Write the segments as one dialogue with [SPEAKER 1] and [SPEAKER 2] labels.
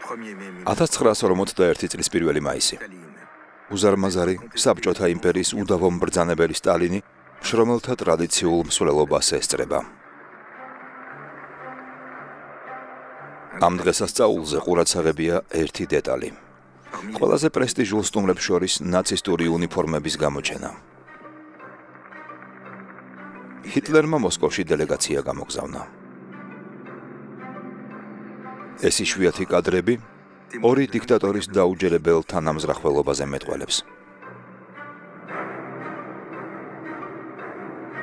[SPEAKER 1] 1941 წლის 1 მაისი. უზარმაზარი საბჭოთა იმპერიის უდავო მბრძანებელი სტალინი შრომელთა ტრადიციულ მსვლელობას ესწრება. ამ დღესასწაულზე ყურადსაღებია ერთი დეტალი. ყველაზე პრესტიჟულ სტუმრებს შორის ნაცისტური უნიფორმების გამოჩენა. ჰიტლერმა მოსკოვში დელეგაცია გამოგზავნა. ეს იშვიათი კადრები ორი დიქტატორის დაუჯერებელ თანამზრახველობაზე მეტყველებს.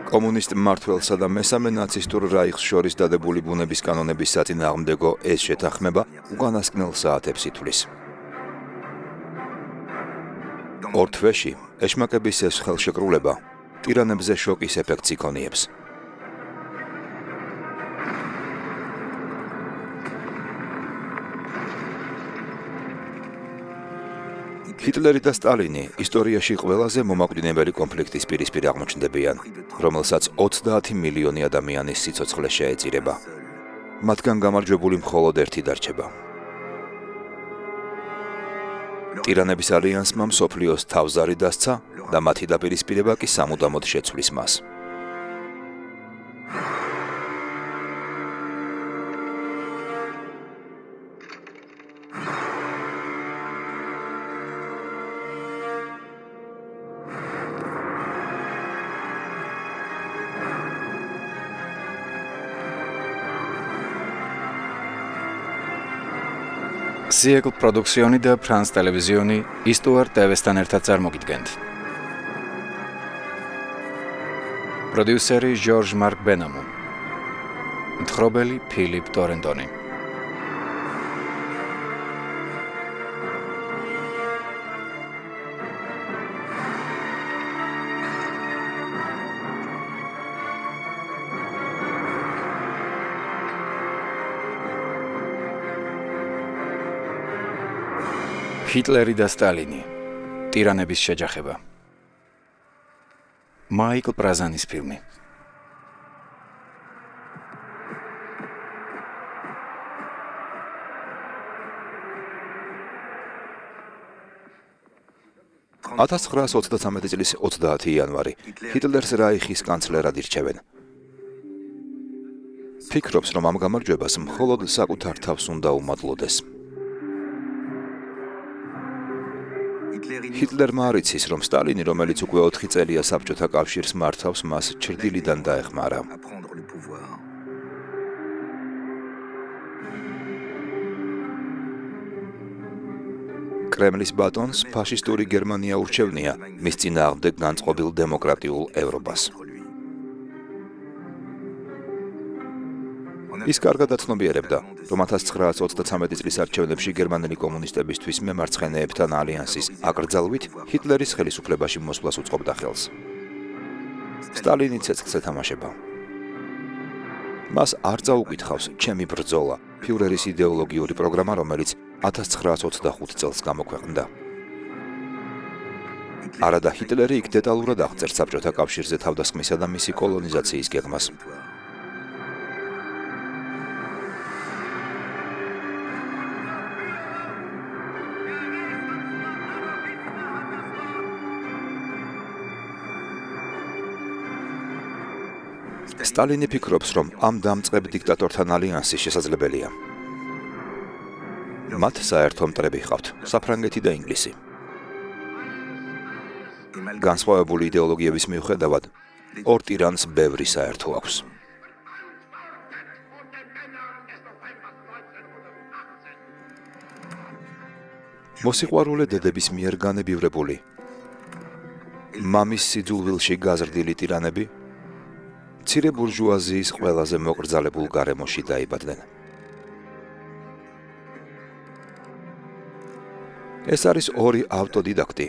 [SPEAKER 1] კომუნისტ მმართველსა და მესამე ნაცისტურ რაიხს შორის დადებული ბუნების კანონების საწინააღმდეგო ეს შეთანხმება უკანასკნელ საათებს ითვლის. ორ თვეში ეშმაკების ეს ხელშეკრულება ტირანებზე შოკის ეფექტს იქონიებს. ჰიტლერი და სტალინი ისტორიაში ყველაზე მომაკვდინებელი კონფლიქტის პირისპირ აღმოჩნდებიან, რომელსაც 30 მილიონი ადამიანის სიცოცხლე შეეწირება. მათგან გამარჯვებული მხოლოდ ერთი დარჩება. ტირანების ალიანსმა მსოფლიოს თავზარი დასცა და მათი დაპირისპირება კი სამუდამოდ შეცვლის მას.
[SPEAKER 2] Siegel პროდუქციონი და ფრანს ტელევიზიონი ისტუარ ტევესთან ერთად წარმოგიდგენთ. პროდიუსერი ჟორჟ მარკ ბენამუ. მთხრობელი ფილიპ ტორენტონი. ჰიტლერი და სტალინი. ტირანების შეჯახება. მაიკლ პრაზანის ფილმი.
[SPEAKER 1] $1933 წლის 30 იანვარი ჰიტლერს რაიხის კანცლერად ირჩევენ. ფიქრობს, რომ ამ გამარჯვებას მხოლოდ საკუთარ თავს უნდა უმადლოდეს. ჰიტლერმა არ იცის, რომ სტალინი, რომელიც უკვე 4 წელია საბჭოთა კავშირს მართავს, მას ჩრდილიდან დაეხმარა. კრემლის ბატონს ფაშისტური გერმანია ურჩევნია მის წინააღმდეგ განწყობილ დემოკრატიულ ევროპას. ის კარგად აცნობიერებდა, რომ 1933 წლის არჩევნებში გერმანელი კომუნისტებისთვის მემარცხენეებთან ალიანსის აკრძალვით ჰიტლერის ხელისუფლებაში მოსვლას უწყობდა ხელს. სტალინი ცეცხლს ეთამაშება. მას არ წაუკითხავს ჩემი ბრძოლა, ფიურერის იდეოლოგიური პროგრამა, რომელიც 1925 წელს გამოქვეყნდა. არადა ჰიტლერი იქ დეტალურად აღწერს საბჭოთა კავშირზე თავდასხმისა და მისი კოლონიზაციის გეგმას. სტალინი ფიქრობს, რომ ამ დამწყებ დიქტატორთან ალიანსი შესაძლებელია. მათ საერთო მტრები ჰყავთ საფრანგეთი და ინგლისი. განსხვავებული იდეოლოგიების მიუხედავად, ორ ტირანს ბევრი საერთო აქვს. მოსიყვარულე დედების მიერ განებივრებული, მამის სიძულვილში გაზრდილი ტირანები მცირე ბურჟუაზიის ყველაზე მოკრძალებულ გარემოში დაიბადნენ. ეს არის ორი ავტოდიდაქტი,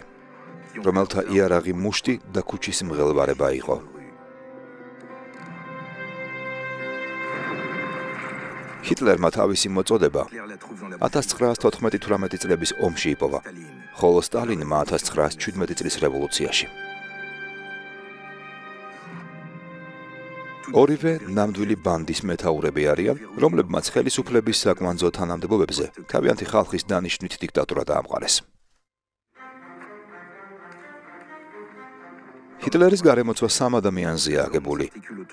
[SPEAKER 1] რომელთა იარაღი მუშტი და ქუჩის მღელვარება იყო. ჰიტლერმა თავისი მოწოდება 1914-18 წლების ომში იპოვა, ხოლო სტალინმა 1917 წლის რევოლუციაში. ორივე ნამდვილი ბანდის მეთაურები არიან, რომლებმაც ხელისუფლების საკვანძო თანამდებობებზე თავიანთი ხალხის დანიშვნით დიქტატურა დაამყარეს. ჰიტლერის გარემოცვა სამ ადამიანზეა აგებული,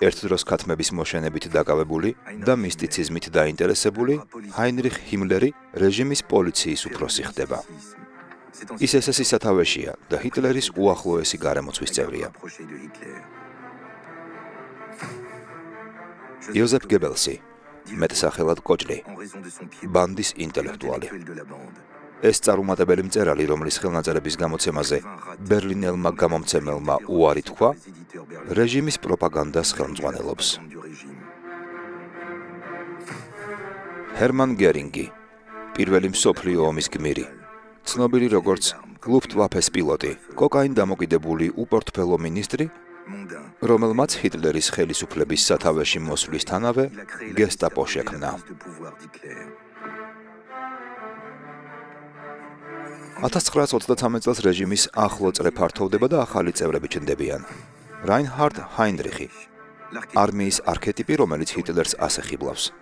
[SPEAKER 1] ერთ დროს ქათმების მოშენებით დაკავებული და მისტიციზმით დაინტერესებული ჰაინრიხ ჰიმლერი რეჟიმის პოლიციის უფროსი ხდება. ის SS-ის სათავეშია და ჰიტლერის უახლოესი გარემოცვის წევრია. იოზეფ გებელსი, მეტსახელად კოჭლი, ბანდის ინტელექტუალი. ეს წარუმატებელი მწერალი, რომლის ხელნაწერების გამოცემაზე ბერლინელმა გამომცემელმა უარი თქვა, რეჟიმის პროპაგანდას ხელმძღვანელობს. ჰერმან გერინგი, პირველი მსოფლიო ომის გმირი, ცნობილი როგორც ლუფტვაფეს პილოტი, კოკაინ დამოკიდებული უპორტფელო მინისტრი, რომელმაც ჰიტლერის ხელისუფლების სათავეში მოსვლისთანავე გესტაპო შექმნა. 1933 წელს რეჟიმის ახლო წრე ფართოვდება და ახალი წევრები ჩნდებიან. რაინჰარდ ჰაინრიხი, არმიის არქეტიპი, რომელიც ჰიტლერს ასე ხიბლავს.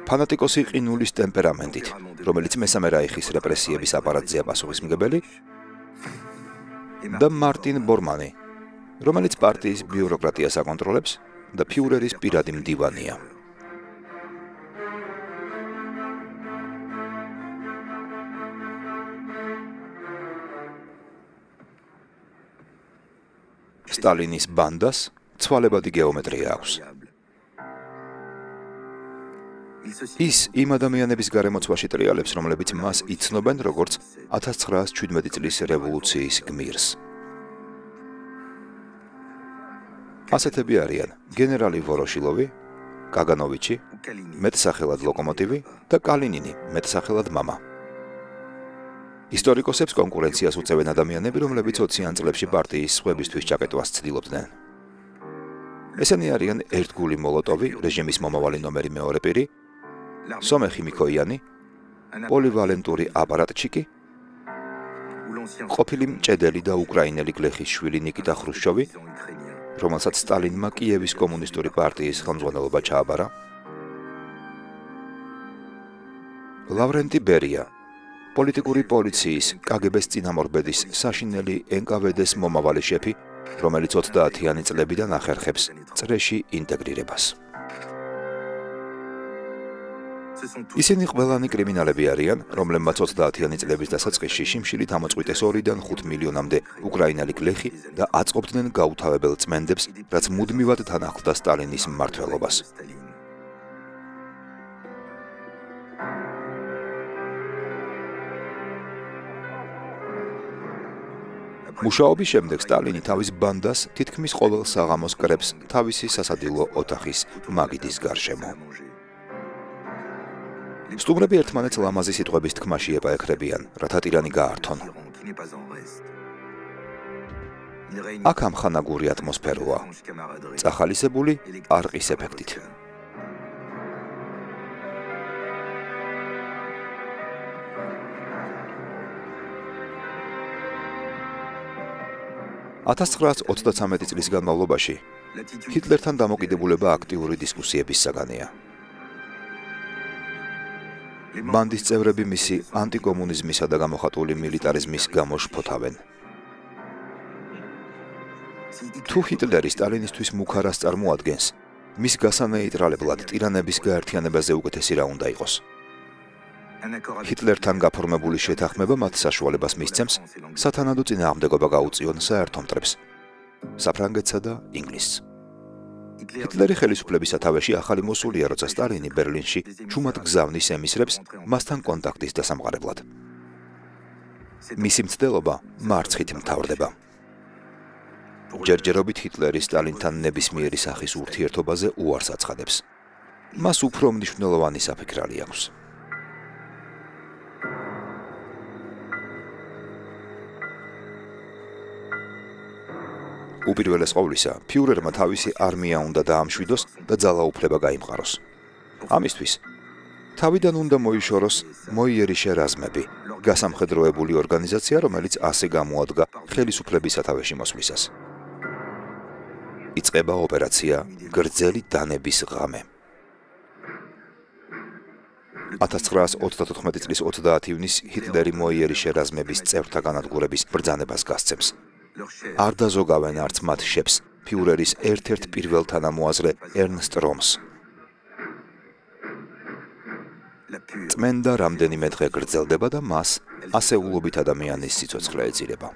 [SPEAKER 1] ფანატიკოსი ყინულის ტემპერამენტით, რომელიც მესამე რაიხის რეპრესიების აპარატზეა პასუხისმგებელი, და მარტინ ბორმანი, რომელიც პარტიის ბიუროკრატიას აკონტროლებს და ფიურერის პირადი მდივანია. სტალინის ბანდას ცვალებადი გეომეტრია აქვს. ის იმ ადამიანების გარემოცვაში ტრიალებს, რომლებიც მას იცნობენ როგორც 1917 წლის რევოლუციის გმირს. ასეთები არიან გენერალი ვოროშილოვი, კაგანოვიჩი, მეტსახელად ლოკომოტივი და კალინინი, მეტსახელად მამა. ისტორიკოსებს კონკურენციას უწევენ ადამიანები, რომლებიც 20-იან წლებში პარტიის სხვებისთვის ჩაკეტვას ცდილობდნენ. ესენი არიან ერთგული მოლოტოვი, რეჟიმის მომავალი ნომერი მეორე პირი, სომეხი მიქოიანი, პოლივალენტური აპარატჩიკი, ყოფილი მჭედელი და უკრაინელი გლეხის შვილი ნიკიტა ხრუშჩოვი, რომელსაც სტალინმა კიევის კომუნისტური პარტიის ხელმძღვანელობა ჩააბარა, ლავრენტი ბერია, პოლიტიკური პოლიციის კგბ-ს წინამორბედის საშინელი NKVD-ს მომავალი შეფი, რომელიც 30-იანი წლებიდან ახერხებს წრეში ინტეგრირებას. ისინი ყველანი კრიმინალები არიან, რომლებმაც 30-იანი წლების დასაწყისში შიმშილით ამოწყვიტეს 2-დან 5 მილიონამდე უკრაინელი გლეხი და აწყობდნენ გაუთავებელ წმენდებს, რაც მუდმივად თან ახლდა სტალინის მმართველობას. მუშაობის შემდეგ სტალინი თავის ბანდას თითქმის ყოველ საღამოს კრებს თავისი სასადილო ოთახის მაგიდის გარშემო. სტუმრები ერთმანეთს ლამაზი სიტყვების თქმაში ეპაექრებიან, რათა ტირანი გაართონ. აქ ამხანაგური ატმოსფეროა, წახალისებული არყის ეფექტით. (1933 წლის განმავლობაში ჰიტლერთან დამოკიდებულება აქტიური დისკუსიების საგანია. ბანდის წევრები მისი ანტიკომუნიზმისა და გამოხატული მილიტარიზმის გამო შფოთავენ. თუ ჰიტლერი სტალინისთვის მუქარას წარმოადგენს, მის გასანეიტრალებლად ტირანების გაერთიანებაზე უკეთესი რა უნდა იყოს. ჰიტლერთან გაფორმებული შეთანხმება მათ საშუალებას მისცემს სათანადო წინააღმდეგობა გაუწიონ საერთო მტრებს, საფრანგეთსა და ინგლისს. ჰიტლერი ხელისუფლების სათავეში ახალი მოსულია, როცა სტალინი ბერლინში ჩუმად გზავნის ემისრებს მასთან კონტაქტის დასამყარებლად. მისი მცდელობა მარცხით მთავრდება. ჯერჯერობით ჰიტლერი სტალინთან ნებისმიერი სახის ურთიერთობაზე უარს აცხადებს. მას უფრო მნიშვნელოვანი საფიქრალი აქვს. უპირველეს ყოვლისა, ფიურერმა თავისი არმია უნდა დაამშვიდოს და ძალაუფლება გაიმყაროს. ამისთვის თავიდან უნდა მოიშოროს მოიერიშე რაზმები, გასამხედროებული ორგანიზაცია, რომელიც ასე გამოადგა ხელისუფლების სათავეში მოსვლისას. იწყება ოპერაცია გრძელი დანების ღამე. 1934 წლის 30 ივნისს ჰიტლერი მოიერიშე რაზმების წევრთა განადგურების ბრძანებას გასცემს. არ დაზოგავენ არც მათ შეფს ფიურერის ერთ-ერთ პირველ თანამოაზრე ერნსტ რომს. წმენდა რამდენიმე დღე გრძელდება და მას ასეულობით ადამიანის სიცოცხლე ეძირება.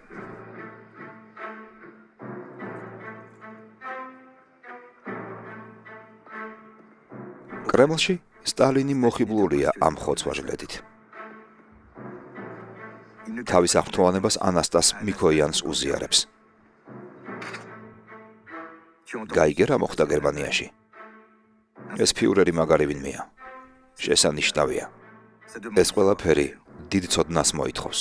[SPEAKER 1] კრემლში სტალინი მოხიბლულია ამ ხოცვა-ჟლეტით. თავის აღფრთოვანებას ანასტას მიქოიანს უზიარებს. გაიგე რა მოხდა გერმანიაში? ეს ფიურერი მაგარი ვინმეა. შესანიშნავია. ეს ყველაფერი დიდ ცოდნას მოითხოვს.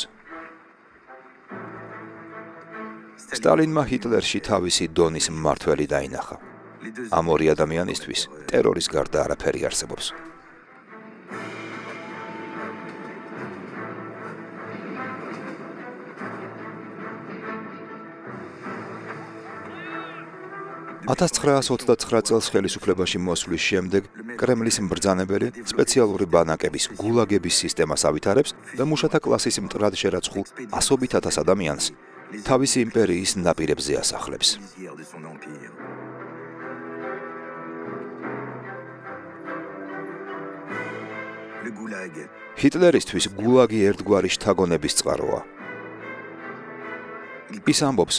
[SPEAKER 1] სტალინმა ჰიტლერში თავისი დონის მმართველი დაინახა. ამ ორი ადამიანისთვის ტერორის გარდა არაფერი არსებობს. $1929 წელს ხელისუფლებაში მოსვლის შემდეგ კრემლის მბრძანებელი სპეციალური ბანაკების გულაგების სისტემას ავითარებს და მუშათა კლასის მტრად შერაცხულ ასობით ათას ადამიანს თავისი იმპერიის ნაპირებზე ასახლებს. ჰიტლერისთვის გულაგი ერთგვარი შთაგონების წყაროა. ის ამბობს,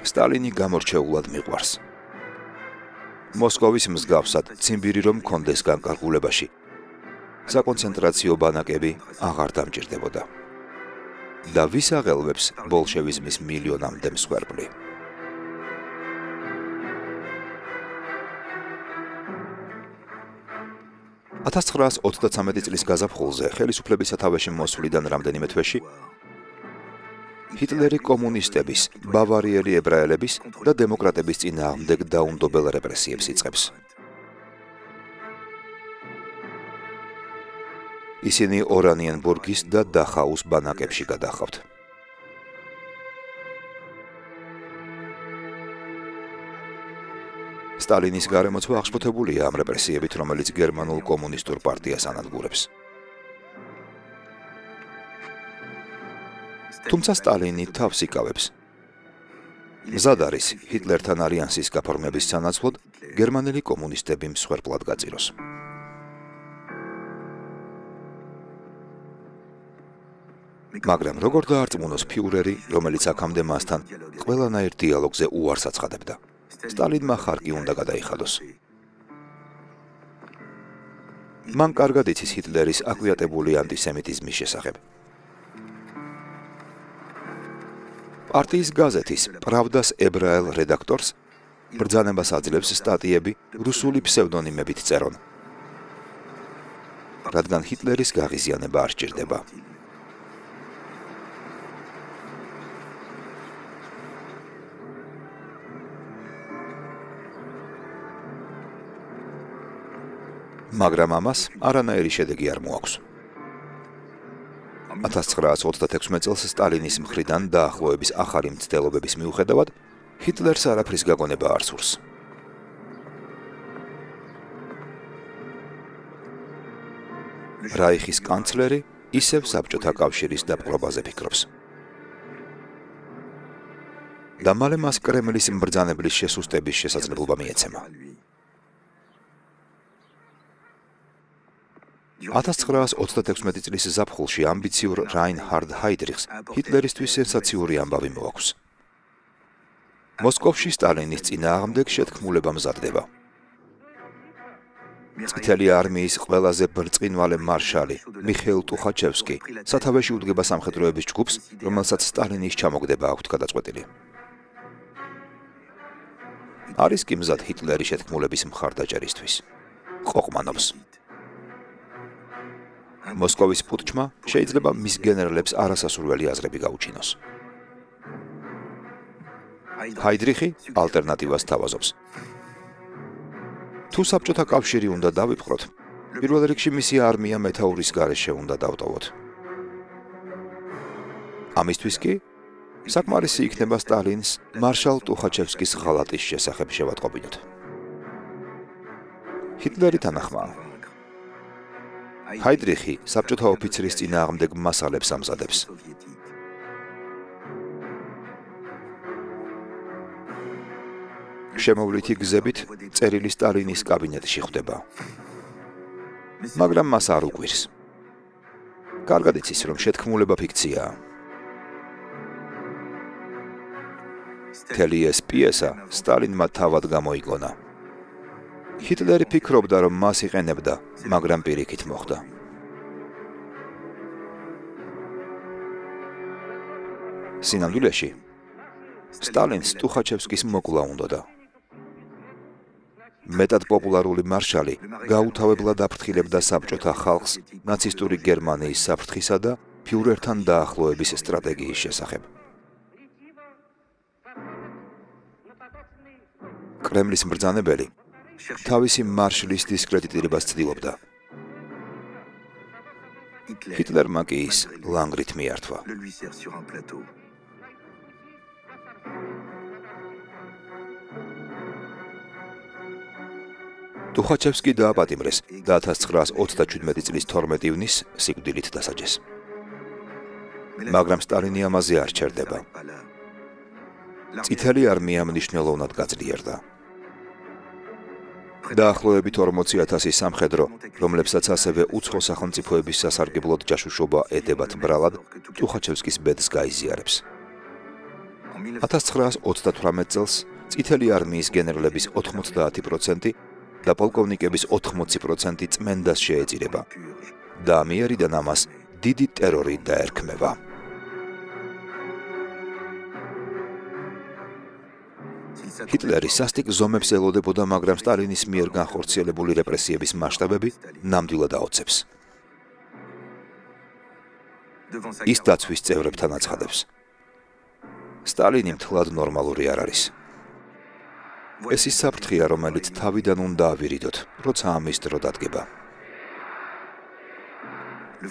[SPEAKER 1] სტალინი გამორჩეულად მიყვარს. მოსკოვის მსგავსად ციმბირი რომ მქონდეს განკარგულებაში, საკონცენტრაციო ბანაკები აღარ დამჭირდებოდა. და ვის აღელვებს ბოლშევიზმის მილიონამდე მსხვერპლი? $1933 წლის გაზაფხულზე ხელისუფლების სათავეში მოსვლიდან რამდენიმე თვეში ჰიტლერი კომუნისტების, ბავარიელი ებრაელების და დემოკრატების წინააღმდეგ დაუნდობელ რეპრესიებს იწყებს. ისინი ორანიენბურგის და დახაუს ბანაკებში გადახავთ. სტალინის გარემოცვა აღშფოთებულია ამ რეპრესიებით, რომელიც გერმანულ კომუნისტურ პარტიას ანადგურებს. თუმცა სტალინი თავს იკავებს. მზად არის ჰიტლერთან ალიანსის გაფორმების სანაცვლოდ გერმანელი კომუნისტები მსხვერპლად გაწიროს. მაგრამ როგორ დაარწმუნოს ფიურერი, რომელიც აქამდე მასთან ყველანაირ დიალოგზე უარს აცხადებდა? სტალინმა ხარკი უნდა გადაიხადოს. მან კარგად იცის ჰიტლერის აკვიატებული ანტისემიტიზმის შესახებ. პარტიის გაზეთის „პრავდას“ ებრაელ რედაქტორს ბრძანებას აძლევს სტატიები რუსული ფსევდონიმებით წერონ, რადგან ჰიტლერის გაღიზიანება არ სჭირდება. მაგრამ ამას არანაირი შედეგი არ მოაქვს. 1936 წელს სტალინის მხრიდან დაახლოების ახალი მცდელობების მიუხედავად, ჰიტლერს არაფრის გაგონება არ სურს. რაიხის კანცლერი ისევ საბჭოთა კავშირის დაპყრობაზე ფიქრობს. და მალე მას კრემლის მბრძანებლის შესუსტების შესაძლებლობა მიეცემა. 1936 წლის ზაფხულში ამბიციურ რაინჰარდ ჰაიდრიხს ჰიტლერისთვის სენსაციური ამბავი მოაქვს. მოსკოვში სტალინის წინააღმდეგ შეთქმულება მზადდება. წითელი არმიის ყველაზე ბრწყინვალე მარშალი მიხეილ ტუხაჩევსკი სათავეში უდგება სამხედროების ჯგუფს, რომელსაც სტალინის ჩამოგდება აქვთ გადაწყვეტილი. არის კი მზად ჰიტლერის შეთქმულების მხარდაჭერისთვის. ყოყმანობს. მოსკოვის პუტჩმა შეიძლება მის გენერლებს არასასურველი აზრები გაუჩინოს. ჰაიდრიხი ალტერნატივას თავაზობს. თუ საბჭოთა კავშირი უნდა დავიპყროთ, პირველ რიგში მისი არმია მეთაურის გარეშე უნდა დავტოვოთ. ამისთვის კი საკმარისი იქნება სტალინს მარშალ ტუხაჩევსკის ღალატის შესახებ შევატყობინოთ. ჰიტლერი თანახმაა. ჰაიდრიხი საბჭოთა ოფიცრის წინააღმდეგ მასალებს ამზადებს. შემოვლითი გზებით წერილი სტალინის კაბინეტში ხვდება. მაგრამ მას არ უყვირს. კარგად იცის, რომ შეთქმულება ფიქციაა. მთელი ეს პიესა სტალინმა თავად გამოიგონა. ჰიტლერი ფიქრობდა, რომ მას იყენებდა, მაგრამ პირიქით მოხდა. სინამდვილეში სტალინს ტუხაჩევსკის მოკლა უნდოდა. მეტად პოპულარული მარშალი გაუთავებლად აფრთხილებდა საბჭოთა ხალხს ნაცისტური გერმანიის საფრთხისა და ფიურერთან დაახლოების სტრატეგიის შესახებ. კრემლის მბრძანებელი თავისი მარშლის დისკრედიტირებას ცდილობდა. ჰიტლერმა კი ის ლანგრით მიართვა. ტუხაჩევსკი დააპატიმრეს და 1937 წლის 12 ივნის სიკვდილით დასაჯეს. მაგრამ სტალინი ამაზე არ ჩერდება. წითელი არმია მნიშვნელოვნად გაძლიერდა. დაახლოებით 40,000 სამხედრო, რომლებსაც ასევე უცხო სახელმწიფოების სასარგებლოდ ჯაშუშობა ედებათ ბრალად, ტუხაჩევსკის ბედს გაიზიარებს. 1938 წელს წითელი არმიის გენერლების 90% და პოლკოვნიკების 80% წმენდას შეეწირება და ამიერიდან ამას დიდი ტერორი დაერქმევა. ჰიტლერი სასტიკ ზომებს ელოდებოდა, მაგრამ სტალინის მიერ განხორციელებული რეპრესიების მასშტაბები ნამდვილად აოცებს. ის დაცვის წევრებთან აცხადებს. სტალინი მთლად ნორმალური არ არის. ეს ის საფრთხეა, რომელიც თავიდან უნდა ავირიდოთ, როცა ამის დრო დადგება.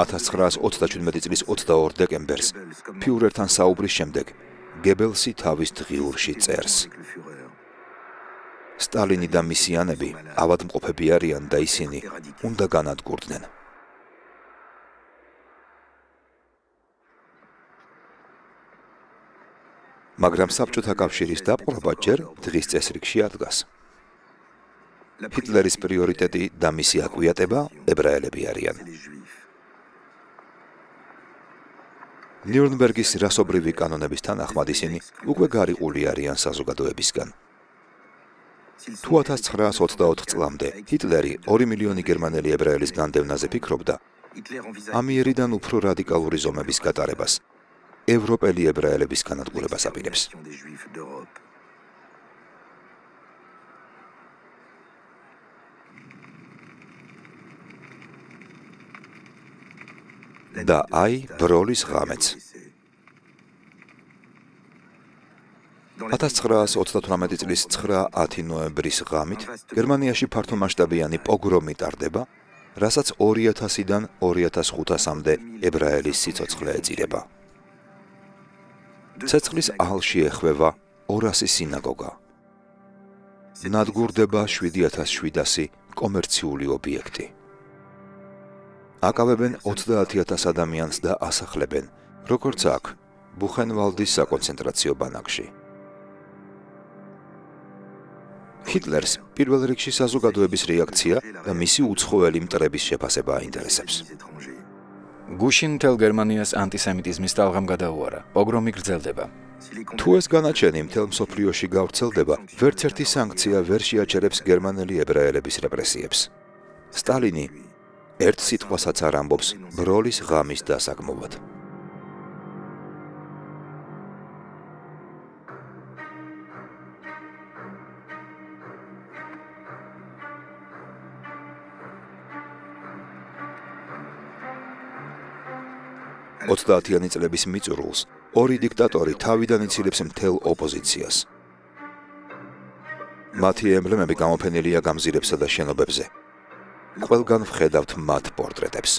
[SPEAKER 1] 1937 წლის 22 დეკემბერს ფიურერთან საუბრის შემდეგ გებელსი თავის დღიურში წერს. სტალინი და მისიანები ავადმყოფები არიან და ისინი უნდა განადგურდნენ. მაგრამ საბჭოთა კავშირის დაპყრობა ჯერ დღის წესრიგში არ დგას. ჰიტლერის პრიორიტეტი და მისი აკვიატება ებრაელები არიან. ნიურნბერგის რასობრივი კანონების თანახმად ისინი უკვე გარიყული არიან საზოგადოებისგან. თუ 1924 წლამდე ჰიტლერი 2 მილიონი გერმანელი ებრაელის განდევნაზე ფიქრობდა, ამიერიდან უფრო რადიკალური ზომების გატარებას, ევროპელი ებრაელების განადგურებას აპირებს. და აი ბროლის ღამეც. 1938 წლის 9-10 ნოემბრის ღამით გერმანიაში ფართომასშტაბიანი პოგრომი ტარდება, რასაც 2000-დან 2500-მდე ებრაელის სიცოცხლე ეწირება. ცეცხლის აალში ეხვევა 200 სინაგოგა. ნადგურდება 7700 კომერციული ობიექტი. აკავებენ 30,000 ადამიანს და ასახლებენ, როგორც აქ, ბუხენვალდის საკონცენტრაციო ბანაკში. ჰიტლერს პირველ რიგში საზოგადოების რეაქცია და მისი უცხოელი მტრების შეფასება აინტერესებს.
[SPEAKER 2] გუშინ მთელ გერმანიას ანტისემიტიზმის ტალღამ გადაუარა. პოგრომი გრძელდება.
[SPEAKER 1] თუ ეს განაჩენი მთელ მსოფლიოში გავრცელდება, ვერც ერთი სანქცია ვერ შეაჩერებს გერმანელი ებრაელების რეპრესიებს. სტალინი ერთ სიტყვასაც არ ამბობს ბროლის ღამის დასაგმოვად. ოცდაათიანი წლების მიწურულს ორი დიქტატორი თავიდან იცილებს მთელ ოპოზიციას. მათი ემბლემები გამოფენილია გამზირებსა და შენობებზე. ყველგან ვხედავთ მათ პორტრეტებს.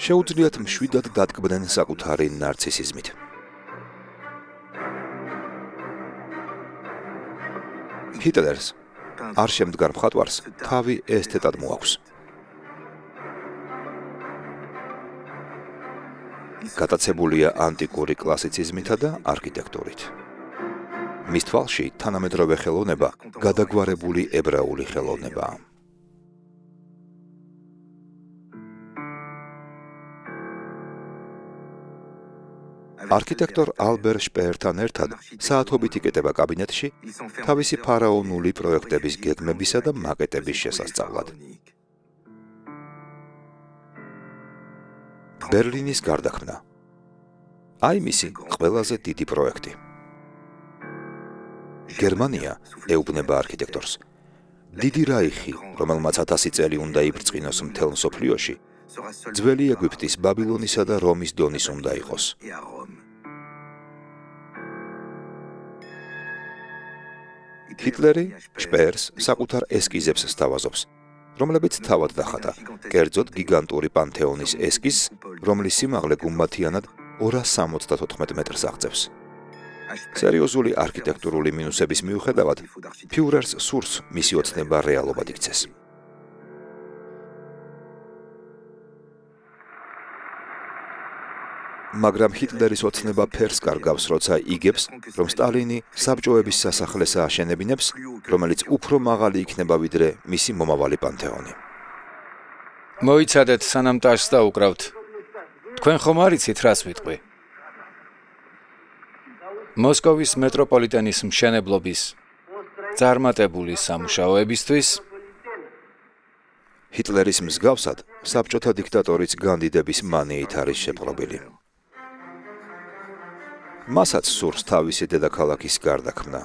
[SPEAKER 1] შეუძლიათ მშვიდად დატკბდნენ საკუთარი ნარცისიზმით. ჰიტლერს არ შემდგარ მხატვარს თავი ესთეტად მოაქვს. გატაცებულია ანტიკური კლასიციზმითა და არქიტექტურით. მის თვალში თანამედროვე ხელოვნება გადაგვარებული ებრაული ხელოვნებაა. არქიტექტორ ალბერ შპეერთან ერთად საათობით იკეტება კაბინეტში თავისი ფარაონული პროექტების გეგმებისა და მაკეტების შესასწავლად. ბერლინის გარდაქმნა. აი მისი ყველაზე დიდი პროექტი. გერმანია, ეუბნება არქიტექტორს, დიდი რაიხი, რომელმაც 1000 წელი უნდა იბრძყინოს მთელ მსოფლიოში, ძველი ეგვიპტის, ბაბილონისა და რომის დონის უნდა იყოს. ჰიტლერი შპეერს საკუთარ ესკიზებს სთავაზობს, რომლებიც თავად დახატა, კერძოდ გიგანტური პანთეონის ესკიზს, რომლის სიმაღლე გუმბათიანად 274 მეტრს აღწევს. სერიოზული არქიტექტურული მინუსების მიუხედავად, ფიურერს სურს მისი ოცნება რეალობად იქცეს. მაგრამ ჰიტლერის ოცნება ფერს კარგავს, როცა იგებს, რომ სტალინი საბჭოების სასახლეს ააშენებინებს, რომელიც უფრო მაღალი იქნება ვიდრე მისი მომავალი პანთეონი.
[SPEAKER 2] მოიცადეთ, სანამ ტაშს დაუკრავთ. თქვენ ხომ არიცით, რას ვიტყვი? მოსკოვის მეტროპოლიტენის მშენებლობის წარმატებული სამუშაოებისთვის
[SPEAKER 1] ჰიტლერის მსგავსად, საბჭოთა დიქტატორიც განდიდების მანიით არის შეპყრობილი. მასაც სურს თავისი დედაქალაქის გარდაქმნა.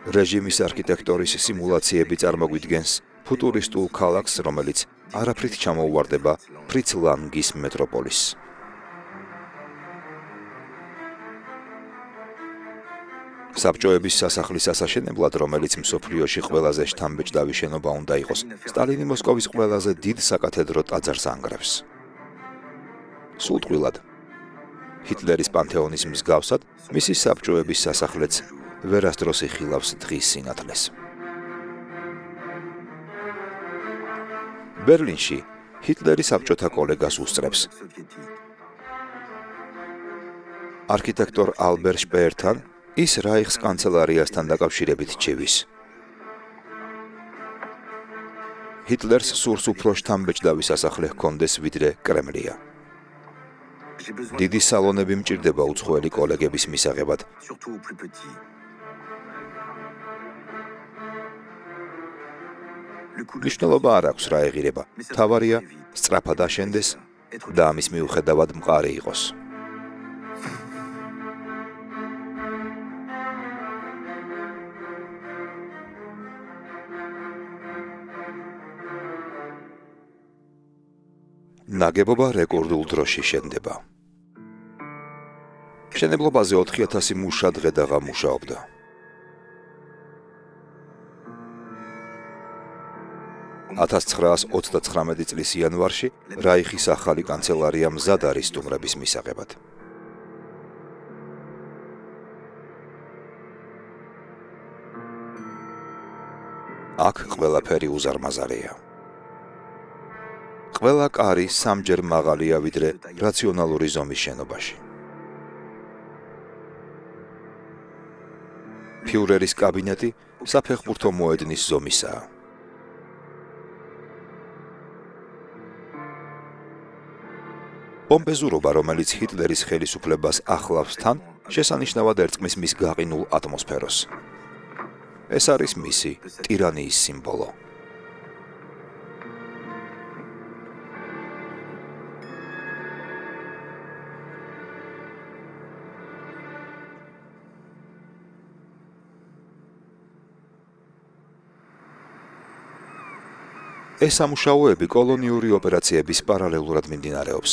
[SPEAKER 1] რეჟიმის არქიტექტორის სიმულაციები წარმოგვიდგენს ფუტურისტულ ქალაქს, რომელიც არაფრით ჩამოუვარდება ფრიც ლანგის მეტროპოლისს. საბჭოების სასახლის ასაშენებლად, რომელიც მსოფლიოში ყველაზე შთამბეჭდავი შენობა უნდა იყოს, სტალინი მოსკოვის ყველაზე დიდ საკათედრო ტაძარს ანგრევს. სულტყვილად, ჰიტლერის პანთეონის მსგავსად, მისი საბჭოების სასახლეც ვერასდროს იხილავს დღის სინათლეს. ბერლინში ჰიტლერი საბჭოთა კოლეგას უსწრებს. არქიტექტორ ალბერ შპეერთან ის რაიხს კანცელარიასთან დაკავშირებით ჩევის. ჰიტლერს სურს უფრო შთამბეჭდავი სასახლე ჰქონდეს ვიდრე კრემლია. დიდი სალონები მჭირდება უცხოელი კოლეგების მისაღებად. მნიშვნელობა არ აქვს რა ეღირება. თავარია სწრაფად აშენდეს და ამის მიუხედავად მყარი იყოს. ნაგებობა რეკორდულ დროში შენდება. მშენებლობაზე 4000 მუშა დღე-დაღა მუშაობდა. (1939 წლის იანვარში რაიხის ახალი კანცელარია მზად არის სტუმრების მისაღებად. აქ ყველაფერი უზარმაზარია. ყველა კარი სამჯერ მაღალია ვიდრე რაციონალური ზომის შენობაში. ფიურერის კაბინეტი საფეხბურთო მოედნის ზომისაა. პომპეზურობა, რომელიც ჰიტლერის ხელისუფლებას ახლავს თან, შესანიშნავად ერწყმის მის გაყინულ ატმოსფეროს. ეს არის მისი ტირანიის სიმბოლო. ეს სამუშაოები კოლონიური ოპერაციების პარალელურად მიმდინარეობს.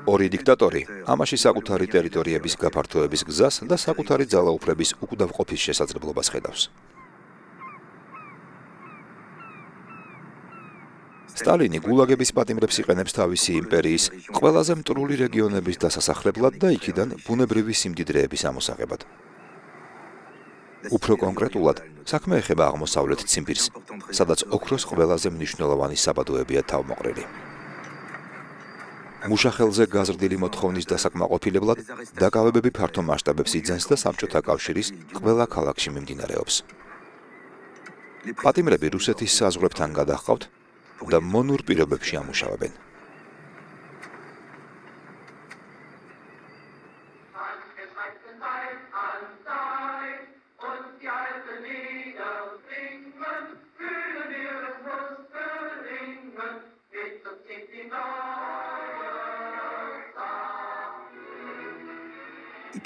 [SPEAKER 1] ორი დიქტატორი ამაში საკუთარი ტერიტორიების გაფართოების გზას და საკუთარი ძალაუფლების უკდავყოფის შესაძლებლობას ხედავს. სტალინი გულაგების პატიმრებს იყენებს თავისი იმპერიის ყველაზე მტრული რეგიონების დასასახლებლად და იქიდან ბუნებრივი სიმდიდრეების ამოსაღებად. უფრო კონკრეტულად, საქმე ეხება აღმოსავლეთ ციმბირს, სადაც ოქროს ყველაზე მნიშვნელოვანი საბადოებია თავმოყრილი. მუშახელზე გაზრდილი მოთხოვნის დასაკმაყოფილებლად დაკავებები ფართო მასშტაბებს იძენს და საბჭოთა კავშირის ყველა ქალაქში მიმდინარეობს. პატიმრები რუსეთის საზღვრებთან გადაჰყავთ და მონურ პირობებში ამუშავებენ.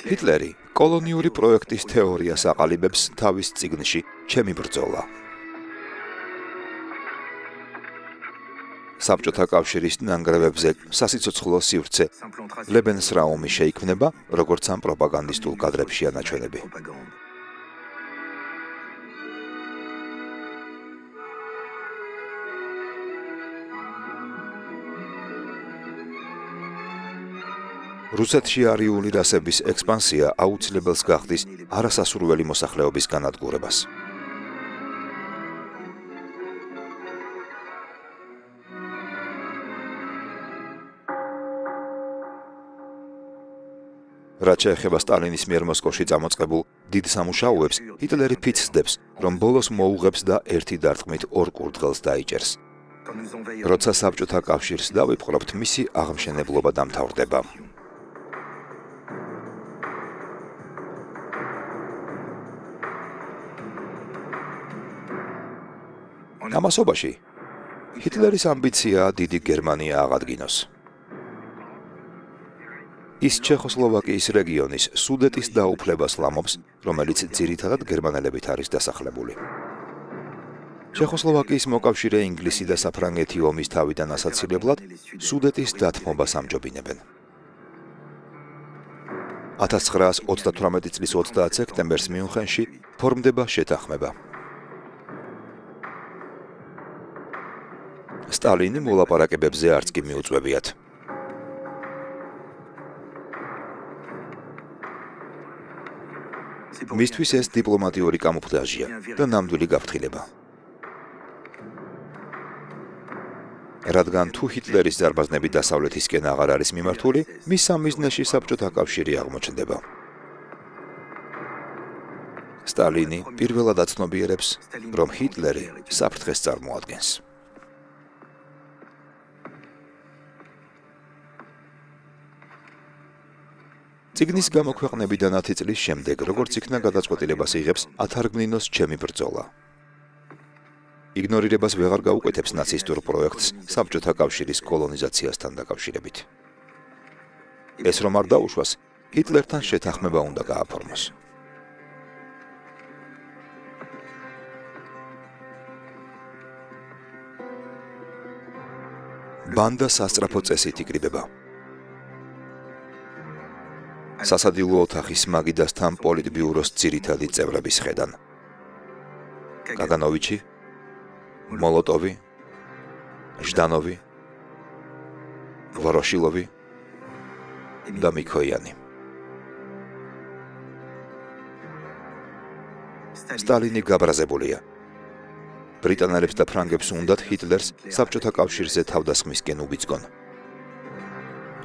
[SPEAKER 1] ჰიტლერი კოლონიური პროექტის თეორიას აყალიბებს თავის წიგნში ჩემი ბრძოლა. საბჭოთა კავშირის ნანგრევებზე სასიცოცხლო სივრცე ლებენსრაუმი შეიქმნება, როგორც ამ პროპაგანდისტულ კადრებში ანაჩვენები. რუსეთში არიული რასების ექსპანსია აუცილებელს გახდის არასასურველი მოსახლეობის განადგურებას. რაც შეეხება სტალინის მიერ მოსკოვში წამოწყებულ დიდ სამუშაოებს, ჰიტლერი ფიცსდებს, რომ ბოლოს მოუღებს და ერთი დარტყმით ორ კურდღელს დაიჭერს. როცა საბჭოთა კავშირს დავიპყრობთ, მისი აღმშენებლობა დამთავრდება. ამასობაში ჰიტლერის ამბიციაა დიდი გერმანია აღადგინოს. ის ჩეხოსლოვაკიის რეგიონის სუდეტის დაუფლებას ლამობს, რომელიც ძირითადად გერმანელებით არის დასახლებული. ჩეხოსლოვაკიის მოკავშირე ინგლისი და საფრანგეთი ომის თავიდან ასაცილებლად სუდეტის დათმობას ამჯობინებენ. 1938 წლის 30 სექტემბერს მიუნხენში ფორმდება შეთანხმება. სტალინი მოლაპარაკებებზე არც კი მიუწვევიათ. მისთვის ეს დიპლომატიური კამუფლაჟია და ნამდვილი გაფრთხილება. რადგან თუ ჰიტლერის ზარბაზნები დასავლეთისკენ აღარ არის მიმართული, მის სამიზნეში საბჭოთა კავშირი აღმოჩნდება. სტალინი პირველად აცნობიერებს, რომ ჰიტლერი საფრთხეს წარმოადგენს. წიგნის გამოქვეყნებიდან 10 წლის შემდეგ, როგორც იქნა გადაწყვეტილებას იღებს ათარგმნინოს ჩემი ბრძოლა. იგნორირებას ვეღარ გაუკეთებს ნაცისტურ პროექტს საბჭოთა კავშირის კოლონიზაციასთან დაკავშირებით. ეს რომ არ დაუშვას, ჰიტლერთან შეთანხმება უნდა გააფორმოს. ბანდა სასწრაფო წესით იკრიბება. სასადილო ოთახის მაგიდასთან პოლიტბიუროს ძირითადი წევრების ხედან. კაგანოვიჩი, მოლოტოვი, ჟდანოვი, ვოროშილოვი და მიქოიანი. სტალინი გაბრაზებულია. ბრიტანელებს და ფრანგებს უნდათ ჰიტლერს საბჭოთა კავშირზე თავდასხმისკენ უბიძგონ.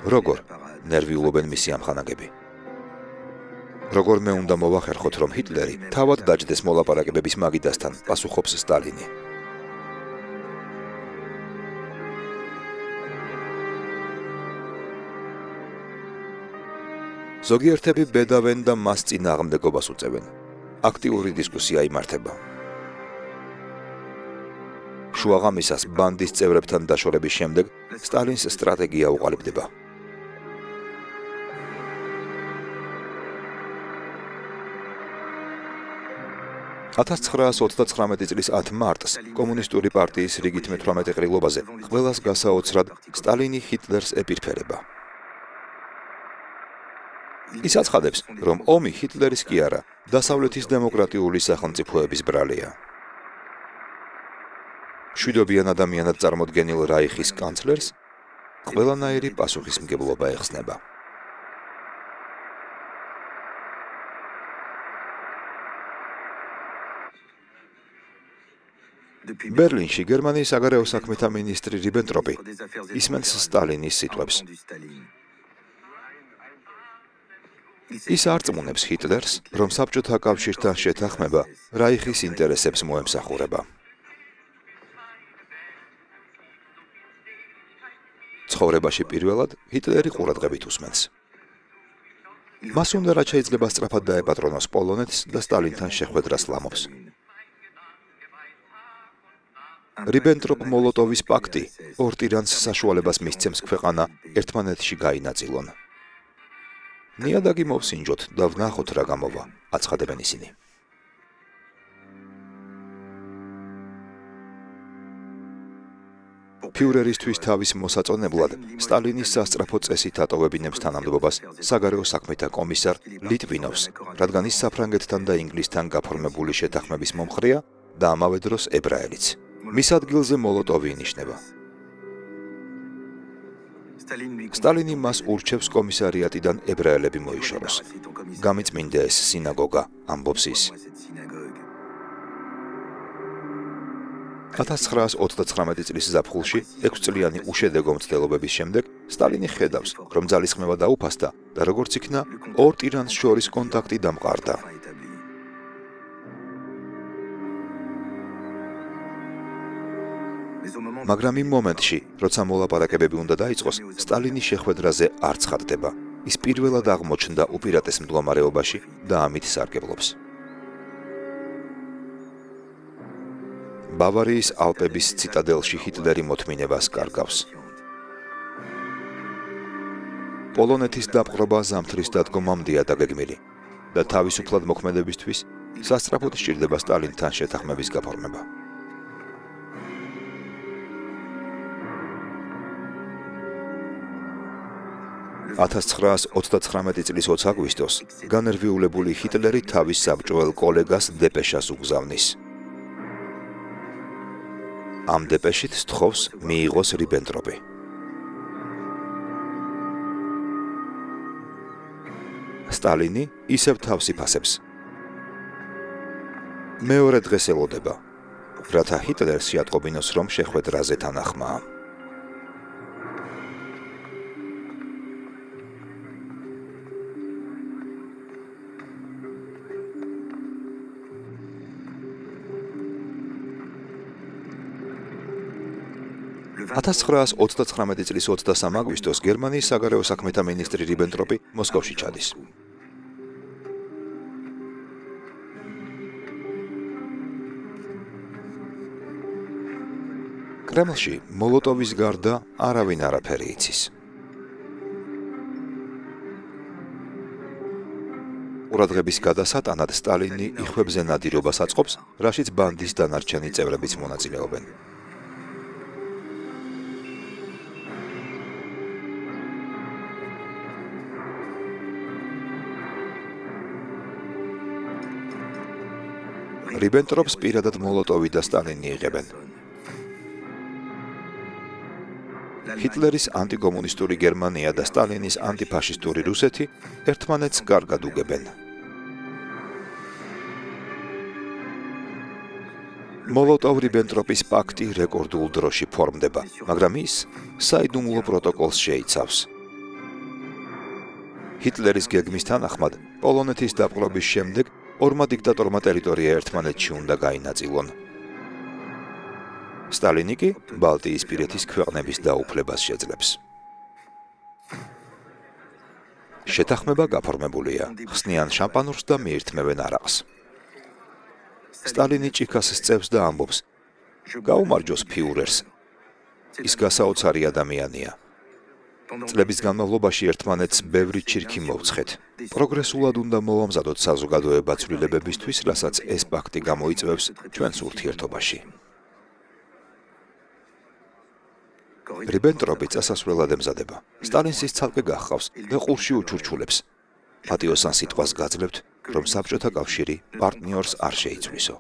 [SPEAKER 1] როგორ ნერვიულობენ მისი ამხანაგები. როგორ მე უნდა მოვახერხოთ, რომ ჰიტლერი თავად დაჯდეს მოლაპარაკებების მაგიდასთან, პასუხობს სტალინი. ზოგიერთები ბედავენ და მას წინააღმდეგობას უწევენ. აქტიური დისკუსია იმართება. შუაღამისას ბანდის წევრებთან დაშორების შემდეგ სტალინს სტრატეგია უყალიბდება. 1939 წლის 10 მარტს კომუნისტური პარტიის რიგით მე-18 ყრილობაზე ყველას გასაოცრად სტალინი ჰიტლერს ეპირფერება. ის აცხადებს, რომ ომი ჰიტლერის კი არა, დასავლეთის დემოკრატიული სახელმწიფოების ბრალია. მშვიდობიან ადამიანად წარმოდგენილ რაიხის კანცლერს ყველანაირი პასუხისმგებლობა ეხსნება. ბერლინში გერმანიის საგარეო საქმეთა მინისტრი რიბენტროპი ისმენს სტალინის სიტყვებს. ის არწმუნებს ჰიტლერს, რომ საბჭოთა კავშირთან შეთანხმება რაიხის ინტერესებს მოემსახურება. ცხოვრებაში პირველად ჰიტლერი ყურადღებით უსმენს. მას უნდა რაც შეიძლება სწრაფად დაეპატრონოს პოლონეთს და სტალინთან შეხვედრას ლამობს. რიბენტროპ-მოლოტოვის პაქტი ორ ტირანს საშუალებას მისცემს ქვეყანა ერთმანეთში გაინაწილონ. ნიადაგი მოვსინჯოთ და ვნახოთ რა გამოვა, აცხადებენ ისინი. ფიურერისთვის თავის მოსაწონებლად სტალინის სასწრაფო წესით ატოვებინებს თანამდებობას საგარეო საქმეთა კომისარ ლიტვინოვს, რადგან ის საფრანგეთთან და ინგლისთან გაფორმებული შეთანხმების მომხრეა და ამავე დროს ებრაელიც. მის ადგილზე მოლოტოვი ინიშნება. სტალინი მას ურჩევს კომისარიატიდან ებრაელები მოიშოროს. გამიწმინდა ეს სინაგოგა, ამბობს ის. 1939 წლის ზაფხულში 6 წლიანი უშედეგო მცდელობების შემდეგ სტალინი ხედავს, რომ ძალისხმევა დაუფასდა და როგორც იქნა, ორ ტირანს შორის კონტაქტი დამყარდა. მაგრამ იმ მომენტში, როცა მოლაპარაკებები უნდა დაიწყოს, სტალინის შეხვედრაზე არ ცხადდება. ის პირველად აღმოჩნდა უპირატეს მდგომარეობაში და ამით სარგებლობს. ბავარიის ალპების ციტადელში ჰიტლერი მოთმინებას კარგავს. პოლონეთის დაპყრობა ზამთრის დადგომამდეა დაგეგმილი და თავისუფლად მოქმედებისთვის სასწრაფოდ სჭირდება სტალინთან შეთანხმების გაფორმება. 1939 წლის 20 აგვისტოს განერვიულებული ჰიტლერი თავის საბჭოელ კოლეგას დეპეშას უგზავნის. ამ დეპეშით სთხოვს მიიღოს რიბენტროპი. სტალინი ისევ თავს იფასებს. მეორე დღეს ელოდება, რათა ჰიტლერს შეატყობინოს, რომ შეხვედრაზე თანახმაა.
[SPEAKER 2] Atastxras 39 წლის 23 აგვისტოს გერმანიის საგარეო საქმეთა მინისტრი რიბენტროპი მოსკოვში ჩადის. კრემლში მოლოტოვის გარდა არავინ არაფერი იცის. ყურადღების გადასატანად სტალინი იხვებზე ნადირობას აწყობს, რაშიც ბანდის დანარჩენი წევრებიც მონაწილეობენ. რიბენტროპს პირადად მოლოტოვი და სტალინი იღებენ. ჰიტლერის ანტიკომუნისტური გერმანია და სტალინის ანტიფაშისტური რუსეთი ერთმანეთს კარგად უგებენ. მოლოტოვ-რიბენტროპის პაქტი რეკორდულ დროში ფორმდება, მაგრამ ის საიდუმლო პროტოკოლს შეიცავს. ჰიტლერის გეგმის თანახმად, პოლონეთის დაპყრობის შემდეგ ორმა დიქტატორმა ტერიტორია ერთმანეთში უნდა გაინაწილონ. სტალინი კი ბალტიისპირეთის ქვეყნების დაუფლებას შეძლებს. შეთანხმება გაფორმებულია, ხსნიან შამპანურს და მიირთმევენ არაყს. სტალინი ჭიქას სწევს და ამბობს: გაუმარჯოს ფიურერს. ის გასაოცარი ადამიანია. წლების განმავლობაში ერთმანეთს ბევრი ჩირქი მოვცხეთ. პროგრესულად უნდა მოვამზადოთ საზოგადოება ცვლილებებისთვის, რასაც ეს პაქტი გამოიწვევს ჩვენს ურთიერთობაში. რიბენტროპი წასასვლელად ემზადება. სტალინს ის ცალკე გაჰყავს და ყურში უჩურჩულებს. პატიოსან სიტყვას გაძლევთ, რომ საბჭოთა კავშირი პარტნიორს არ შეიცვლისო.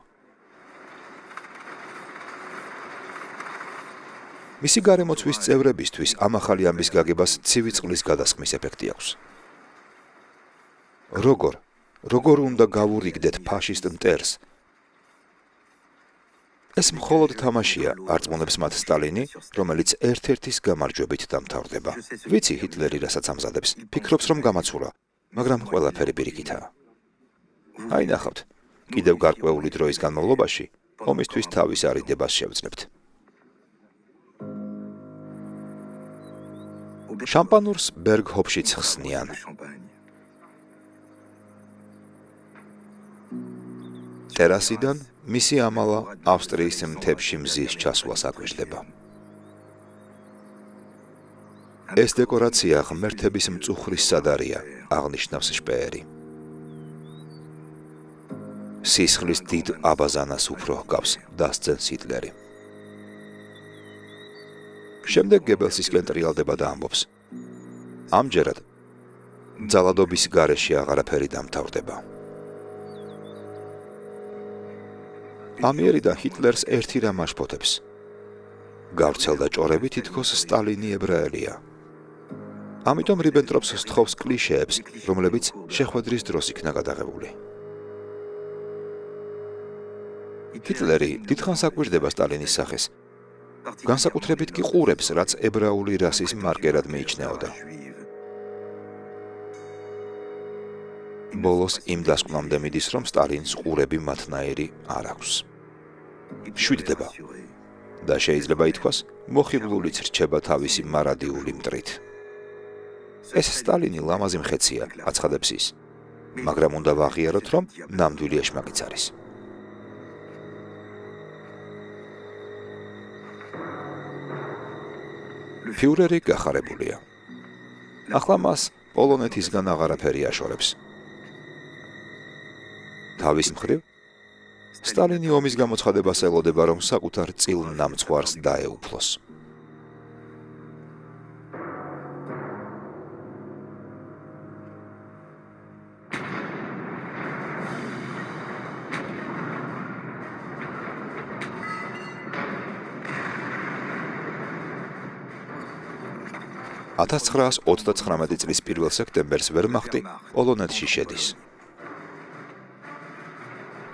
[SPEAKER 1] მისი გარემოცვის წევრებისთვის ამ ახალი ამბის გაგებას ცივი წყლის გადასხმის ეფექტი აქვს. როგორ უნდა გავურიგდეთ ფაშისტ მტერს? ეს მხოლოდ თამაშია, არწმუნებს მათ სტალინი, რომელიც ერთ-ერთის გამარჯვებით დამთავრდება. ვიცი ჰიტლერი რასაც ამზადებს, ფიქრობს რომ გამაცურა, მაგრამ ყველაფერი პირიქითაა. აი ნახავთ, კიდევ გარკვეული დროის განმავლობაში ომისთვის თავის არიდებას შევძლებთ. შამპანურს ბერგჰოფშიც ხსნიან. ტერასიდან მისი ამალა ავსტრიის მთებში მზის ჩასვლას აკვირდება. ეს დეკორაცია ღმერთების მწუხრის სადარია, აღნიშნავს შპეერი. სისხლის დიდ აბაზანას უფრო ჰგავს, დასცენს ჰიტლერი. შემდეგ გებელსისკენ ტრიალდება და ამბობს. ამჯერად ძალადობის გარეშე აღარაფერი დამთავრდება. ამიერიდან ჰიტლერს ერთი რამ აშფოთებს. გავრცელდა ჭორები თითქოს სტალინი ებრაელია. ამიტომ რიბენტროპს სთხოვს კლიშეებს, რომლებიც შეხვედრის დროს იქნა გადაღებული. ჰიტლერი დიდხანს აკვირდება სტალინის სახეს. განსაკუთრებით კი ყურებს, რაც ებრაული რასის მარკერად მიიჩნეოდა. ბოლოს იმ დასკვნამდე მიდის, რომ სტალინს ყურები მათნაირი არ აქვს. შვიდდება და შეიძლება ითქვას, მოხიბლულიც რჩება თავისი მარადიული მტრით. ეს სტალინი ლამაზი მხეცია, აცხადებს ის, მაგრამ უნდა ვაღიაროთ, რომ ნამდვილი ეშმაკიც არის. ფიურერი გახარებულია. ახლა მას პოლონეთისგან აღარაფერი აშორებს. თავის მხრივ, სტალინი ომის გამოცხადებას ელოდება, რომ საკუთარ წილ ნამცხვარს დაეუფლოს. (1939 წლის 1 სექტემბერს ვერმახტი პოლონეთში შედის.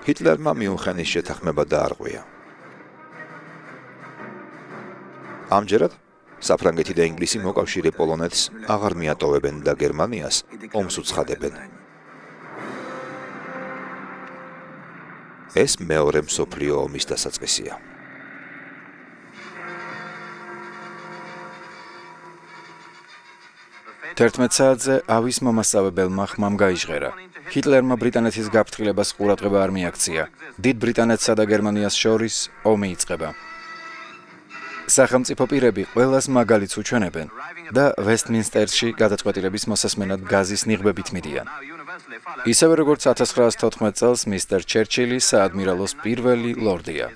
[SPEAKER 1] ჰიტლერმა მიუნხენის შეთანხმება დაარღვია. ამჯერად საფრანგეთი და ინგლისი მოკავშირე პოლონეთს აღარ მიატოვებენ და გერმანიას ომს უცხადებენ. ეს მეორე მსოფლიო ომის დასაწყისია.
[SPEAKER 3] თერთმეტ საათზე ავის მომასწავებელმა ხმამ გაიჟღერა. ჰიტლერმა ბრიტანეთის გაფრთხილებას ყურადღება არ მიაქცია. დიდ ბრიტანეთსა და გერმანიას შორის ომი იწყება. სახელმწიფო პირები ყველას მაგალითს უჩვენებენ და ვესტმინსტერში გადაწყვეტილების მოსასმენად გაზის ნიღბებით მიდიან. ისევე როგორც 1914 წელს მისტერ ჩერჩილი საადმირალოს პირველი ლორდია.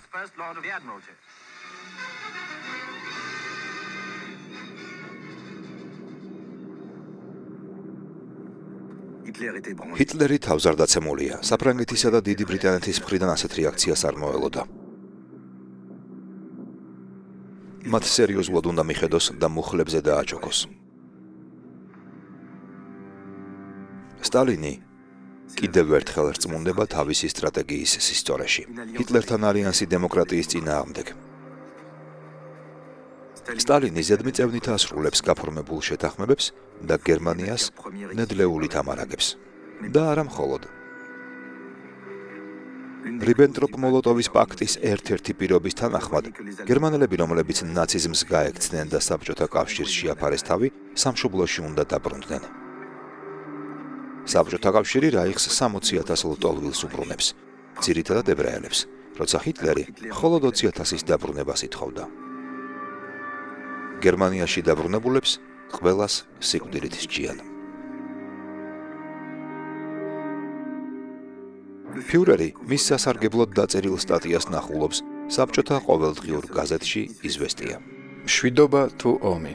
[SPEAKER 1] ჰიტლერი თავზარდაცემულია. საფრანგეთისა და დიდი ბრიტანეთის მხრიდან ასეთ რეაქციას არ მოელოდა. მათ სერიოზულად უნდა მიხედოს და მუხლებზე დააჩოქოს. სტალინი კიდევ ერთხელ რწმუნდება თავისი სტრატეგიის სისწორეში. ჰიტლერთან ალიანსი დემოკრატიის წინააღმდეგ. სტალინი ზედმიწევნით ასრულებს გაფორმებულ შეთანხმებებს და გერმანიას ნედლეულით ამარაგებს. და არა მხოლოდ. რიბენტროპ-მოლოტოვის პაქტის ერთ-ერთი პირობის თანახმად, გერმანელები, რომლებიც ნაციზმს გაექცნენ და საბჭოთა კავშირს შეაფარეს თავი, სამშობლოში უნდა დაბრუნდნენ. საბჭოთა კავშირი რაიხს 60,000 ლტოლვილს უბრუნებს, ძირითადად ებრაელებს, როცა ჰიტლერი მხოლოდ 20,000-ის დაბრუნებას ითხოვდა. გერმანიაში დაბრუნებულებს ყველას სიკვდილით სჯიან. ფიურერი მის სასარგებლოდ დაწერილ სტატიას ნახულობს საბჭოთა ყოველდღიურ გაზეთში „იზვესტია“.
[SPEAKER 3] მშვიდობა თუ ომი.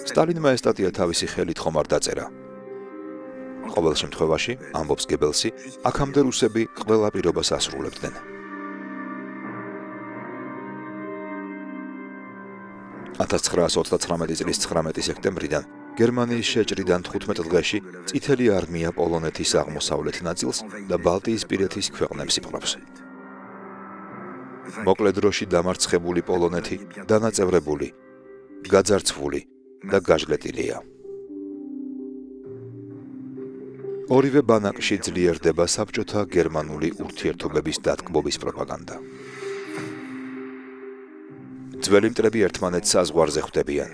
[SPEAKER 1] სტალინმა ეს სტატია თავისი ხელით ხომ არ დაწერა. ყოველ შემთხვევაში, ამბობს გებელსი, აქამდე რუსები ყველა პირობას ასრულებდნენ. 1939 წლის 19 სექტემბრიდან გერმანიის შეჭრიდან 15 დღეში წითელი არმია პოლონეთის აღმოსავლეთ ნაწილს და ბალტიისპირეთის ქვეყნებს იპყრობს. მოკლე დროში დამარცხებული პოლონეთი დანაწევრებული, გაძარცვული და გაჟლეტილია. ორივე ბანაკში ძლიერდება საბჭოთა გერმანული ურთიერთობების დატკბობის პროპაგანდა. ძველი მტრები ერთმანეთს საზღვარზე ხვდებიან,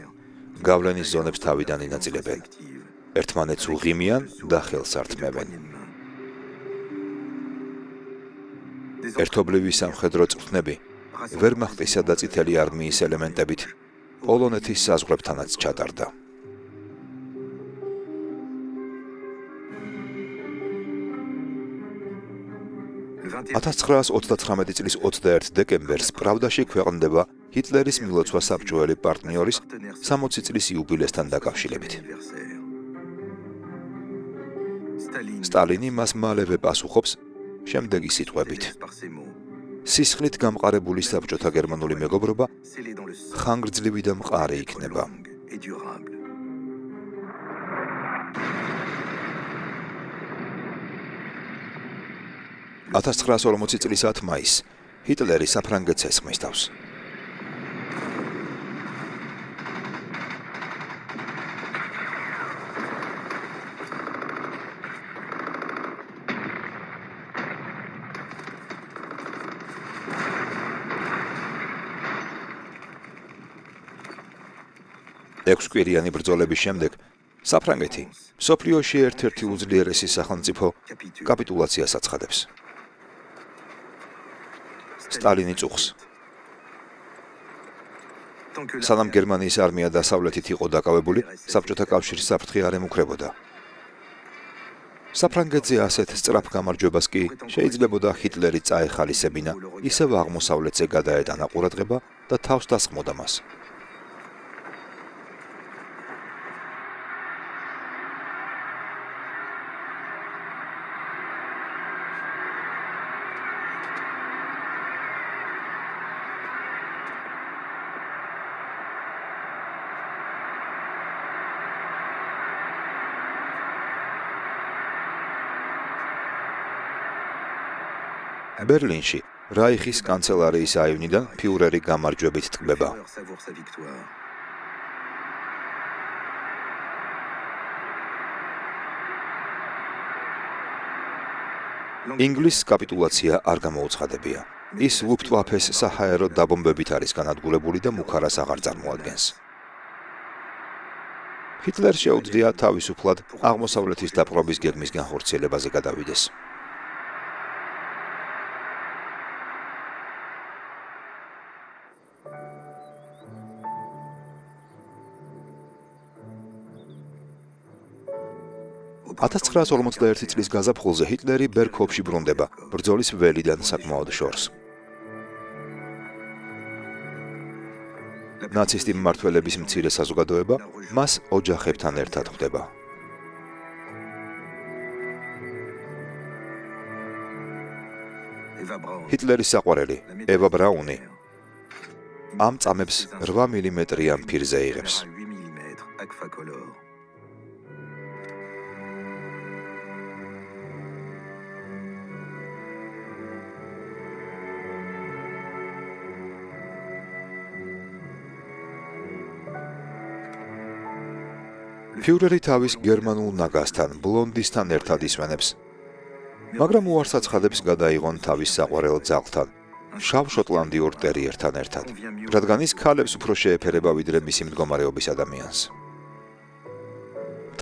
[SPEAKER 1] გავლენის ზონებს თავიდან ინაწილებენ, ერთმანეთს უღიმიან და ხელს ართმევენ. ერთობლივი სამხედრო წვრთნები ვერმახტისა და წითელი არმიის ელემენტებით პოლონეთის საზღვრებთანაც ჩატარდა. 1939 წლის 21 დეკემბერს პრავდაში ქვეყნდება ჰიტლერის მილოცვა საბჭოელი პარტნიორის 60 წლის იუბილესთან დაკავშირებით. სტალინი მას მალევე პასუხობს შემდეგი სიტყვებით: სისხლით გამყარებული საბჭოთა გერმანული მეგობრობა ხანგრძლივი და მყარი იქნება. 1940 წლის 10 მაისს ჰიტლერი საფრანგეთს ესხმის თავს. ექვსკვირიანი ბრძოლების შემდეგ საფრანგეთი მსოფლიოში ერთ-ერთი უძლიერესი სახელმწიფო კაპიტულაციას აცხადებს. სტალინი წუხს. სანამ გერმანიის არმია დასავლეთით იყო დაკავებული, საბჭოთა კავშირის საფრთხე არ ემუქრებოდა. საფრანგეთზე ასეთ სწრაფ გამარჯვებას კი შეიძლებოდა ჰიტლერი წაეხალისებინა, ისევ აღმოსავლეთზე გადაეტანა ყურადღება და თავს დასხმოდა მას. ბერლინში რაიხის კანცელარიის აივნიდან ფიურერი გამარჯვებით ტკბება. ინგლისის კაპიტულაცია არ გამოუცხადებია. ის ლუფტვაფეს საჰაერო დაბომბებით არის განადგურებული და მუქარას აღარ წარმოადგენს. ჰიტლერს შეუძლია თავისუფლად აღმოსავლეთის დაპყრობის გეგმის განხორციელებაზე გადავიდეს. წლის გაზაფხულზე ჰიტლერი ბერქოფში ბრუნდება, ბრძოლის ველიდან საკმაოდ შორს. ნაცისტი მმართველების მცირე საზოგადოება მას ოჯახებთან ერთად ხვდება. ჰიტლერის საყვარელი, ევა ბრაუნი, ამ წამებს 8 მმ-იან ფირზე იღებს. ფიურერი თავის გერმანულ ნაგაზთან, ბლონდისთან ერთად ისვენებს, მაგრამ უარს აცხადებს გადაიღონ თავის საყვარელ ძაღლთან, შავ შოტლანდიურ ტერიერთან ერთად, რადგან ის ქალებს უფრო შეეფერება ვიდრე მისი მდგომარეობის ადამიანს.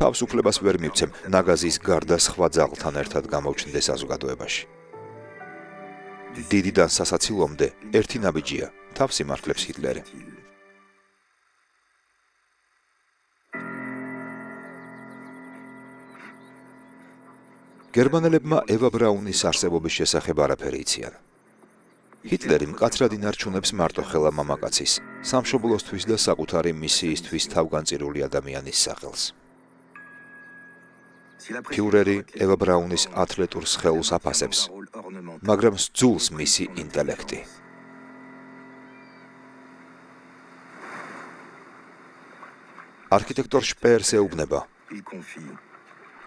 [SPEAKER 1] თავისუფლებას ვერ მივცემ ნაგაზის გარდა სხვა ძაღლთან ერთად გამოჩნდე საზოგადოებაში. დიდიდან სასაცილომდე ერთი ნაბიჯია, თავს იმართლებს ჰიტლერი. გერმანელებმა ევა ბრაუნის არსებობის შესახებ არაფერი იციან. ჰიტლერი მკაცრად ინარჩუნებს მარტოხელა მამაკაცის, სამშობლოსთვის და საკუთარი მისიისთვის თავგანწირული ადამიანის სახელს. ფიურერი ევა ბრაუნის ათლეტურ სხეულს აფასებს, მაგრამ სძულს მისი ინტელექტი. არქიტექტორ შპეერს ეუბნება.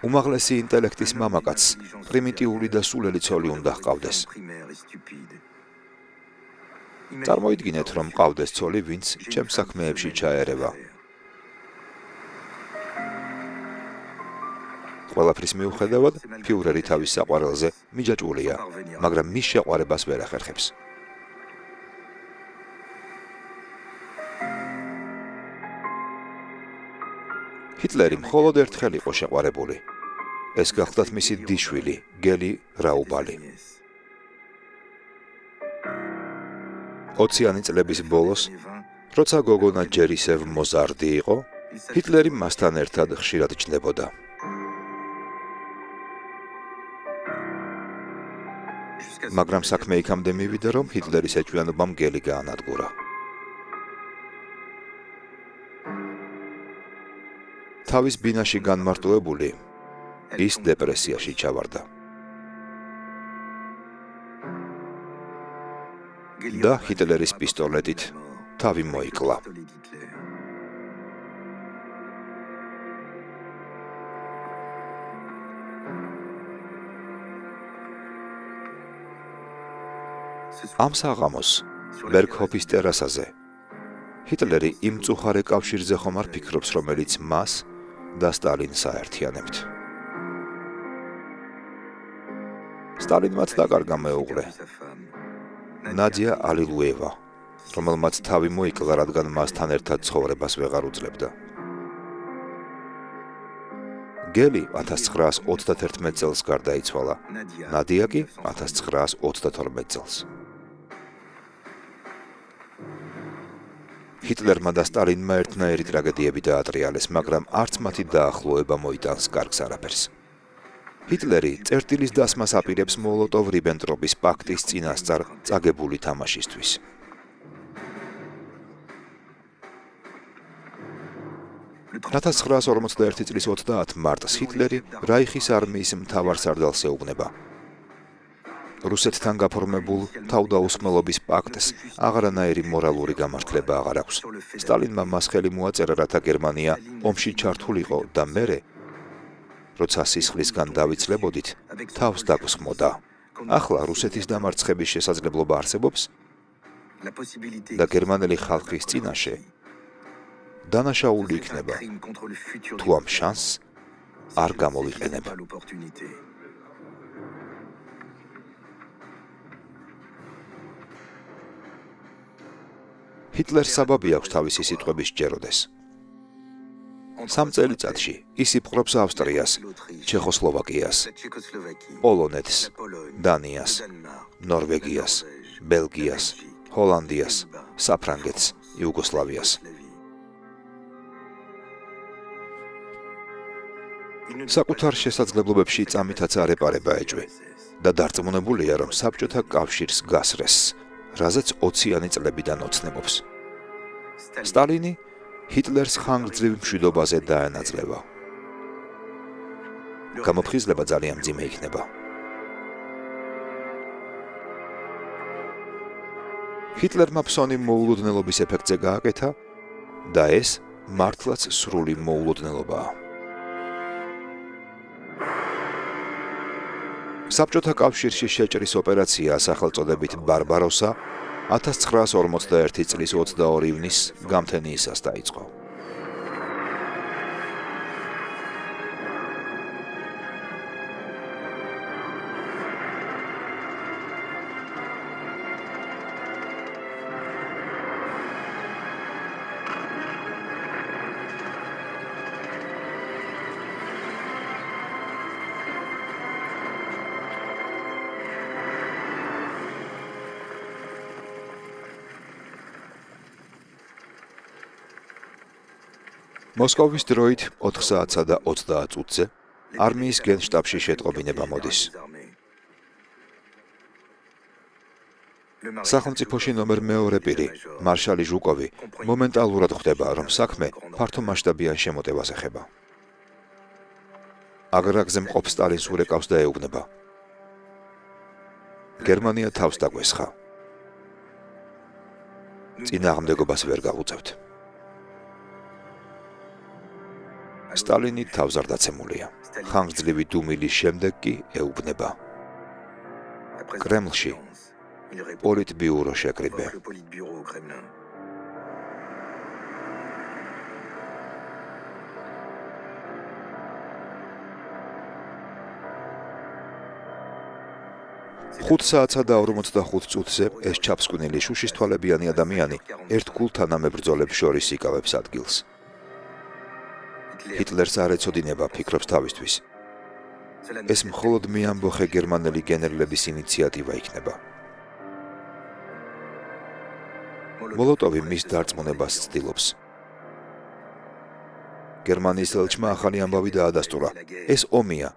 [SPEAKER 1] უმაღლესი ინტელექტის მამაკაცს პრიმიტიული და სულელი ცოლი უნდა ჰყავდეს. წარმოიდგინეთ, რომ მყავდეს ცოლი, ვინც ჩემს საქმეებში ჩაერევა. ყველაფრის მიუხედავად, ფიურერი თავის საყვარელზე მიჯაჭვულია, მაგრამ მის შეყვარებას ვერ ახერხებს. ჰიტლერი მხოლოდ ერთხელ იყო შეყვარებული. ეს გახლდათ მისი დიშვილი, გელი რაუბალი. 20-იანი წლების ბოლოს, როცა გოგონა ჯერისევ მოზარდი იყო, ჰიტლერი მასთან ერთად ხშირად ჩნდებოდა. მაგრამ საქმე იქამდე მივიდა, რომ ჰიტლერის ეჭვიანობამ გელი გაანადგურა. თავის ბინაში განმარტოებული, ის დეპრესიაში ჩავარდა. და ჰიტლერის პისტოლეტით თავი მოიკლა. ამ საღამოს ბერგჰოფის ტერასაზე ჰიტლერი იმ მწუხარე კავშირზე ხომ არ ფიქრობს, რომელიც მას და სტალინს აერთიანებთ. სტალინმაც დაკარგა მეუღლე, ნადია ალილუევა, რომელმაც თავი მოიკლა, რადგან მასთან ერთად ცხოვრებას ვეღარ უძლებდა. გელი 1931 წელს გარდაიცვალა, ნადია კი 1932 წელს. ჰიტლერმა და სტალინმა ერთნაირი ტრაგედიები დაატრიალეს, მაგრამ არც მათი დაახლოება მოიტანს კარგს არაფერს. ჰიტლერი წერტილის დასმას აპირებს მოლოტოვ-რიბენტროპის პაქტის წინასწარ წაგებული თამაშისთვის. (1941 წლის 30 მარტს ჰიტლერი რაიხის არმიის მთავარსარდალს ეუბნება. რუსეთთან გაფორმებულ თავდაუსხმელობის პაქტს აღარანაირი მორალური გამართლება აღარ აქვს. სტალინმა მას ხელი მოაწერა, რათა გერმანია ომში ჩართულიყო და მერე, როცა სისხლისგან დავიცლებოდით, თავს დაგსხმოდა. ახლა რუსეთის დამარცხების შესაძლებლობა არსებობს და გერმანელი ხალხის წინაშე დანაშაული იქნება, თუ ამ შანსს არ გამოვიყენებ. ჰიტლერს საბაბი აქვს თავისი სიტყვების სჯეროდეს. 3 წელიწადში ის იპყრობს ავსტრიას, ჩეხოსლოვაკიას, პოლონეთს, დანიას, ნორვეგიას, ბელგიას, ჰოლანდიას, საფრანგეთს, იუგოსლავიას. საკუთარ შესაძლებლობებში წამითაც არ ეპარება ეჭვი და დარწმუნებულია, რომ საბჭოთა კავშირს გასრეს, რაზეც 20-იანი წლებიდან ოცნებობს. სტალინი ჰიტლერს ხანგრძლივ მშვიდობაზე დაენაძლევა. გამოფხიზლება ძალიან მძიმე იქნება. ჰიტლერმა ფსონი მოულოდნელობის ეფექტზე გააკეთა და ეს მართლაც სრული მოულოდნელობაა. საბჭოთა კავშირში შეჭრის ოპერაცია სახელწოდებით ბარბაროსა 1941 წლის 22 ივნისს გამთენიისას დაიწყო. მოსკოვის დროით 4 საათსა და 30 წუთზე არმიის გენშტაბში შეტყობინება მოდის. სახელმწიფოში ნომერ მეორე პირი, მარშალი ჟუკოვი, მომენტალურად ხვდება, რომ საქმე ფართომასშტაბიან შემოტევას ეხება. აგრაგზე მყოფ სტალინს ურეკავს და ეუბნება. გერმანია თავს დაგვესხა. წინააღმდეგობას ვერ გავუწევთ. სტალინი თავს არ დაცემულია. ხანგრძლივი დუმილის შემდეგ კი ეუბნება. კრემლში პოლიტბიურო შეკრიბე. ხუთ საათსა და 45 წუთზე ეს ჩაფსკვნილი შუშის თვალებიანი ადამიანი ერთგულ თანამებრძოლებს შორის იკავებს ადგილს. ჰიტლერს არ ეცოდინება ფიქრობს თავისთვის. ეს მხოლოდ მიამბოხე გერმანელი გენერლების ინიციატივა იქნება. მოლოტოვი მის დარწმუნებას ცდილობს. გერმანიის ელჩმა ახალი ამბავი დაადასტურა. ეს ომია.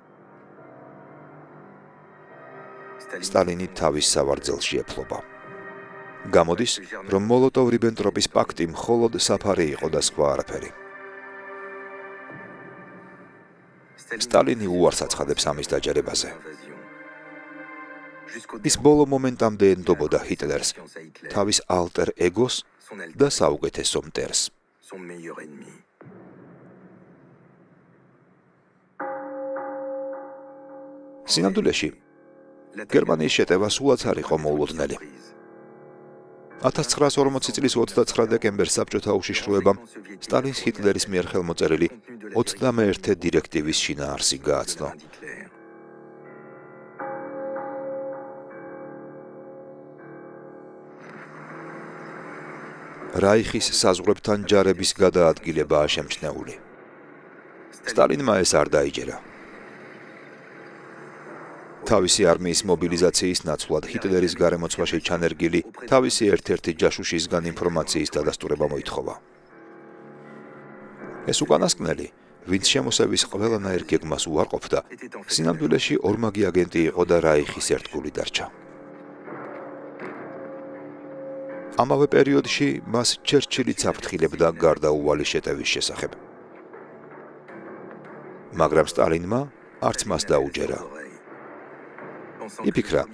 [SPEAKER 1] სტალინი თავის სავარძელში ეფლობა. გამოდის, რომ მოლოტოვ-რიბენტროპის პაქტი მხოლოდ საფარი იყო და სხვა არაფერი. სტალინი უარს აცხადებს ამის დაჯერებაზე. ის ბოლო მომენტამდე ენდობოდა ჰიტლერს, თავის ალტერ ეგოს და საუკეთესო მტერს. სინამდვილეში გერმანიის შეტევა სულაც არ იყო მოულოდნელი. 1940 წლის 29 დეკემბერს საბჭოთა უშიშროებამ სტალინს ჰიტლერის მიერ ხელმოწერილი 21 დირექტივის შინაარსი გააცნო. რაიხის საზღვრებთან ჯარების გადაადგილებაა შემჩნეული. სტალინმა ეს არ დაიჯერა. თავისი არმიის მობილიზაციის ნაცვლად ჰიტლერის გარემოცვაში ჩანერგილი თავისი ერთ-ერთი ჯაშუშისგან ინფორმაციის დადასტურება მოითხოვა. ეს უკანასკნელი, ვინც შემოსევის ყველანაირ გეგმას უარყოფდა, სინამდვილეში ორმაგი აგენტი იყო და რაიხის ერთგული დარჩა. ამავე პერიოდში მას ჩერჩილიც აფრთხილებდა გარდაუვალი შეტევის შესახებ. მაგრამ სტალინმა არც მას დაუჯერა. იფიქრა,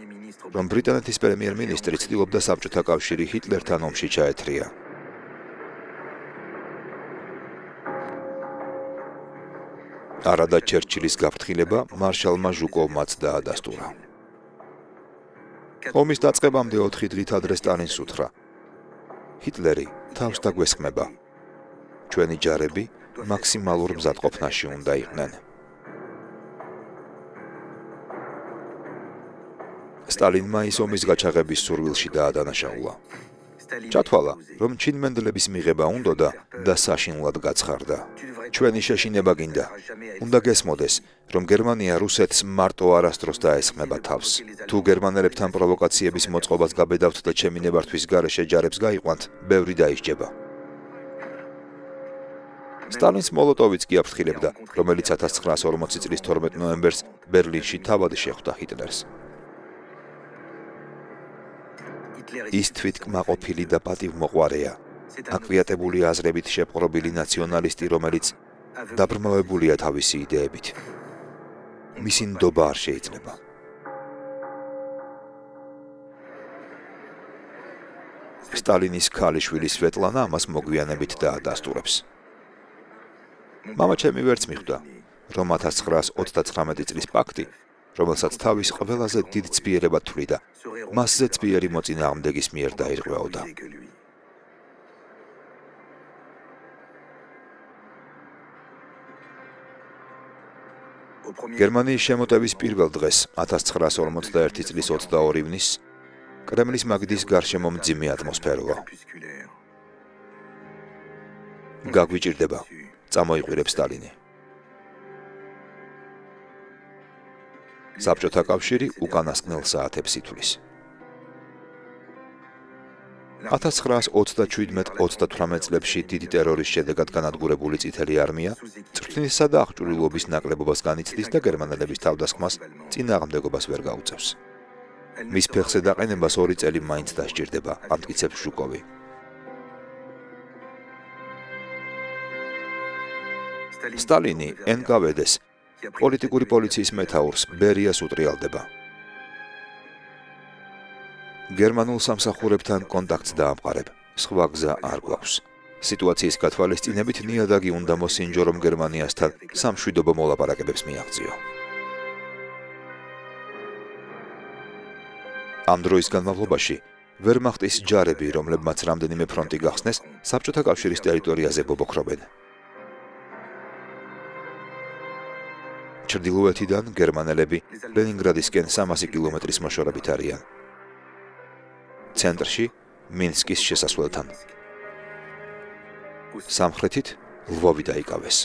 [SPEAKER 1] რომ ბრიტანეთის პრემიერ-მინისტრი ცდილობდა საბჭოთა კავშირი ჰიტლერთან ომში ჩაეთრია. არადა ჩერჩილის გაფრთხილება მარშალმა ჟუკოვმაც დაადასტურა. ომის დაწყებამდე 4 დღით ადრე სტალინს უთხრა: ჰიტლერი თავს დაგვესხმება. ჩვენი ჯარები მაქსიმალურ მზადყოფნაში უნდა იყვნენ. სტალინმა ის ომის გაჩაღების სურვილში დაადანაშაულა. ჩათვალა, რომ ჩინმენდლების მიღება უნდოდა და საშინლად გაცხარდა. ჩვენი შეშინება გინდა. უნდა გესმოდეს, რომ გერმანია რუსეთს მარტო არასდროს დაესხმება თავს. თუ გერმანელებთან პროვოკაციების მოწყობას გაბედავთ და ჩემი ნებართვის გარეშე ჯარებს გაიყვანთ, ბევრი დაისჯება. სტალინს მოლოტოვიც კი აფრთხილებდა, რომელიც 1940 წლის 12 ნოემბერს ბერლინში თავად შეხვდა ჰიტლერს. ის თვითკმაყოფილი და პატივმოყვარეა, აკვიატებული აზრებით შეპყრობილი ნაციონალისტი, რომელიც დაბრმავებულია თავისი იდეებით. მისი ნდობა არ შეიძლება. სტალინის ქალიშვილი სვეტლანა ამას მოგვიანებით დაადასტურებს. მამაჩემი ვერც მიხვდა, რომ 1939 წლის პაქტი, რომელსაც თავის ყველაზე დიდ ცბიერებად თვლიდა, მასზე ცბიერი მოწინააღმდეგის მიერ დაირღვეოდა. გერმანიის შემოტევის პირველ დღეს, 1941 წლის 22 ივნისს, კრემლის მაგდის გარშემო მძიმე ატმოსფეროა. გაგვიჭირდება, წამოიყვირებს სტალინი. საბჭოთა კავშირი უკანასკნელ საათებს ითვლის. 1927-38 წლებში დიდი ტერორის შედეგად განადგურებული წითელი არმია წვრთნისა და აღჭურვილობის ნაკლებობას განიცდის და გერმანელების თავდასხმას წინააღმდეგობას ვერ გაუწევს. მის ფეხზე დაყენებას 2 წელი მაინც დასჭირდება, ამტკიცებს ჟუკოვი. სტალინი NKVD-ს პოლიტიკური პოლიციის მეთაურს ბერიას უტრიალდება. გერმანულ სამსახურებთან კონტაქტს დაამყარებ, სხვა გზა არ გვაქვს. სიტუაციის გათვალისწინებით ნიადაგი უნდა მოსინჯო, რომ გერმანიასთან სამშვიდობო მოლაპარაკებებს მიაღწიო. ამ დროის განმავლობაში ვერმახტის ჯარები, რომლებმაც რამდენიმე ფრონტი გახსნეს, საბჭოთა კავშირის ტერიტორიაზე ბობოქრობენ. ჩრდილოეთიდან გერმანელები ლენინგრადისკენ 300 კილომეტრის მოშორებით არიან. ცენტრში მინსკის შესასვლელთან. სამხრეთით ლვოვი დაიკავეს.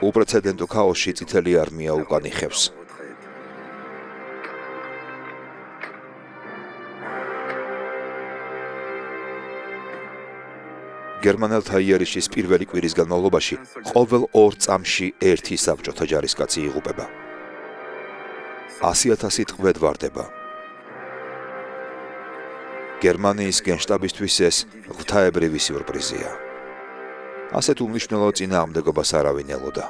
[SPEAKER 1] უპრეცედენტო ქაოსში წითელი არმია უკან იხევს. გერმანელთა იერიშის პირველი კვირის განმავლობაში ყოველ 2 წამში ერთი საბჭოთა ჯარისკაცი იღუპება. 100,000 ტყვედ ვარდება. გერმანიის გენშტაბისთვის ეს ღვთაებრივი სიურპრიზია. ასეთ უმნიშვნელო წინააღმდეგობას არავინ ელოდა.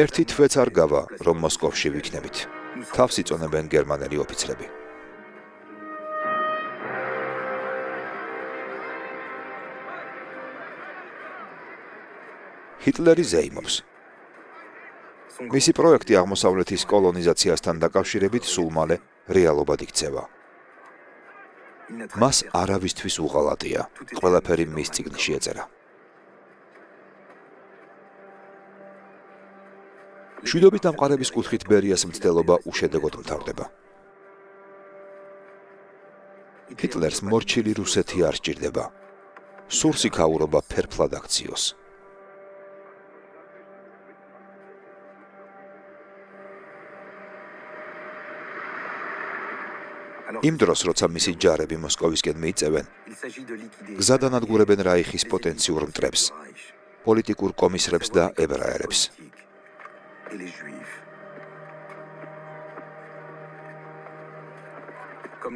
[SPEAKER 1] ერთი თვეც არ გავა, რომ მოსკოვში ვიქნებით. თავს იწონებენ გერმანელი ოფიცრები. ჰიტლერი ზეიმობს. მისი პროექტი აღმოსავლეთის კოლონიზაციასთან დაკავშირებით სულ მალე რეალობად იქცევა. მას არავისთვის უღალატია, ყველაფერი მის წიგნში ეწერა. მშვიდობით დამყარების კუთხით ბერიას მცდელობა უშედეგოდ მთავრდება. ჰიტლერს მორჩილი რუსეთი არ სჭირდება. სურს იქაურობა ფერფლად აქციოს. იმ დროს, როცა მისი ჯარები მოსკოვისკენ მიიწევენ, გზადანადგურებენ რაიხის პოტენციურ მტრებს, პოლიტიკურ კომისრებს და ებრაელებს.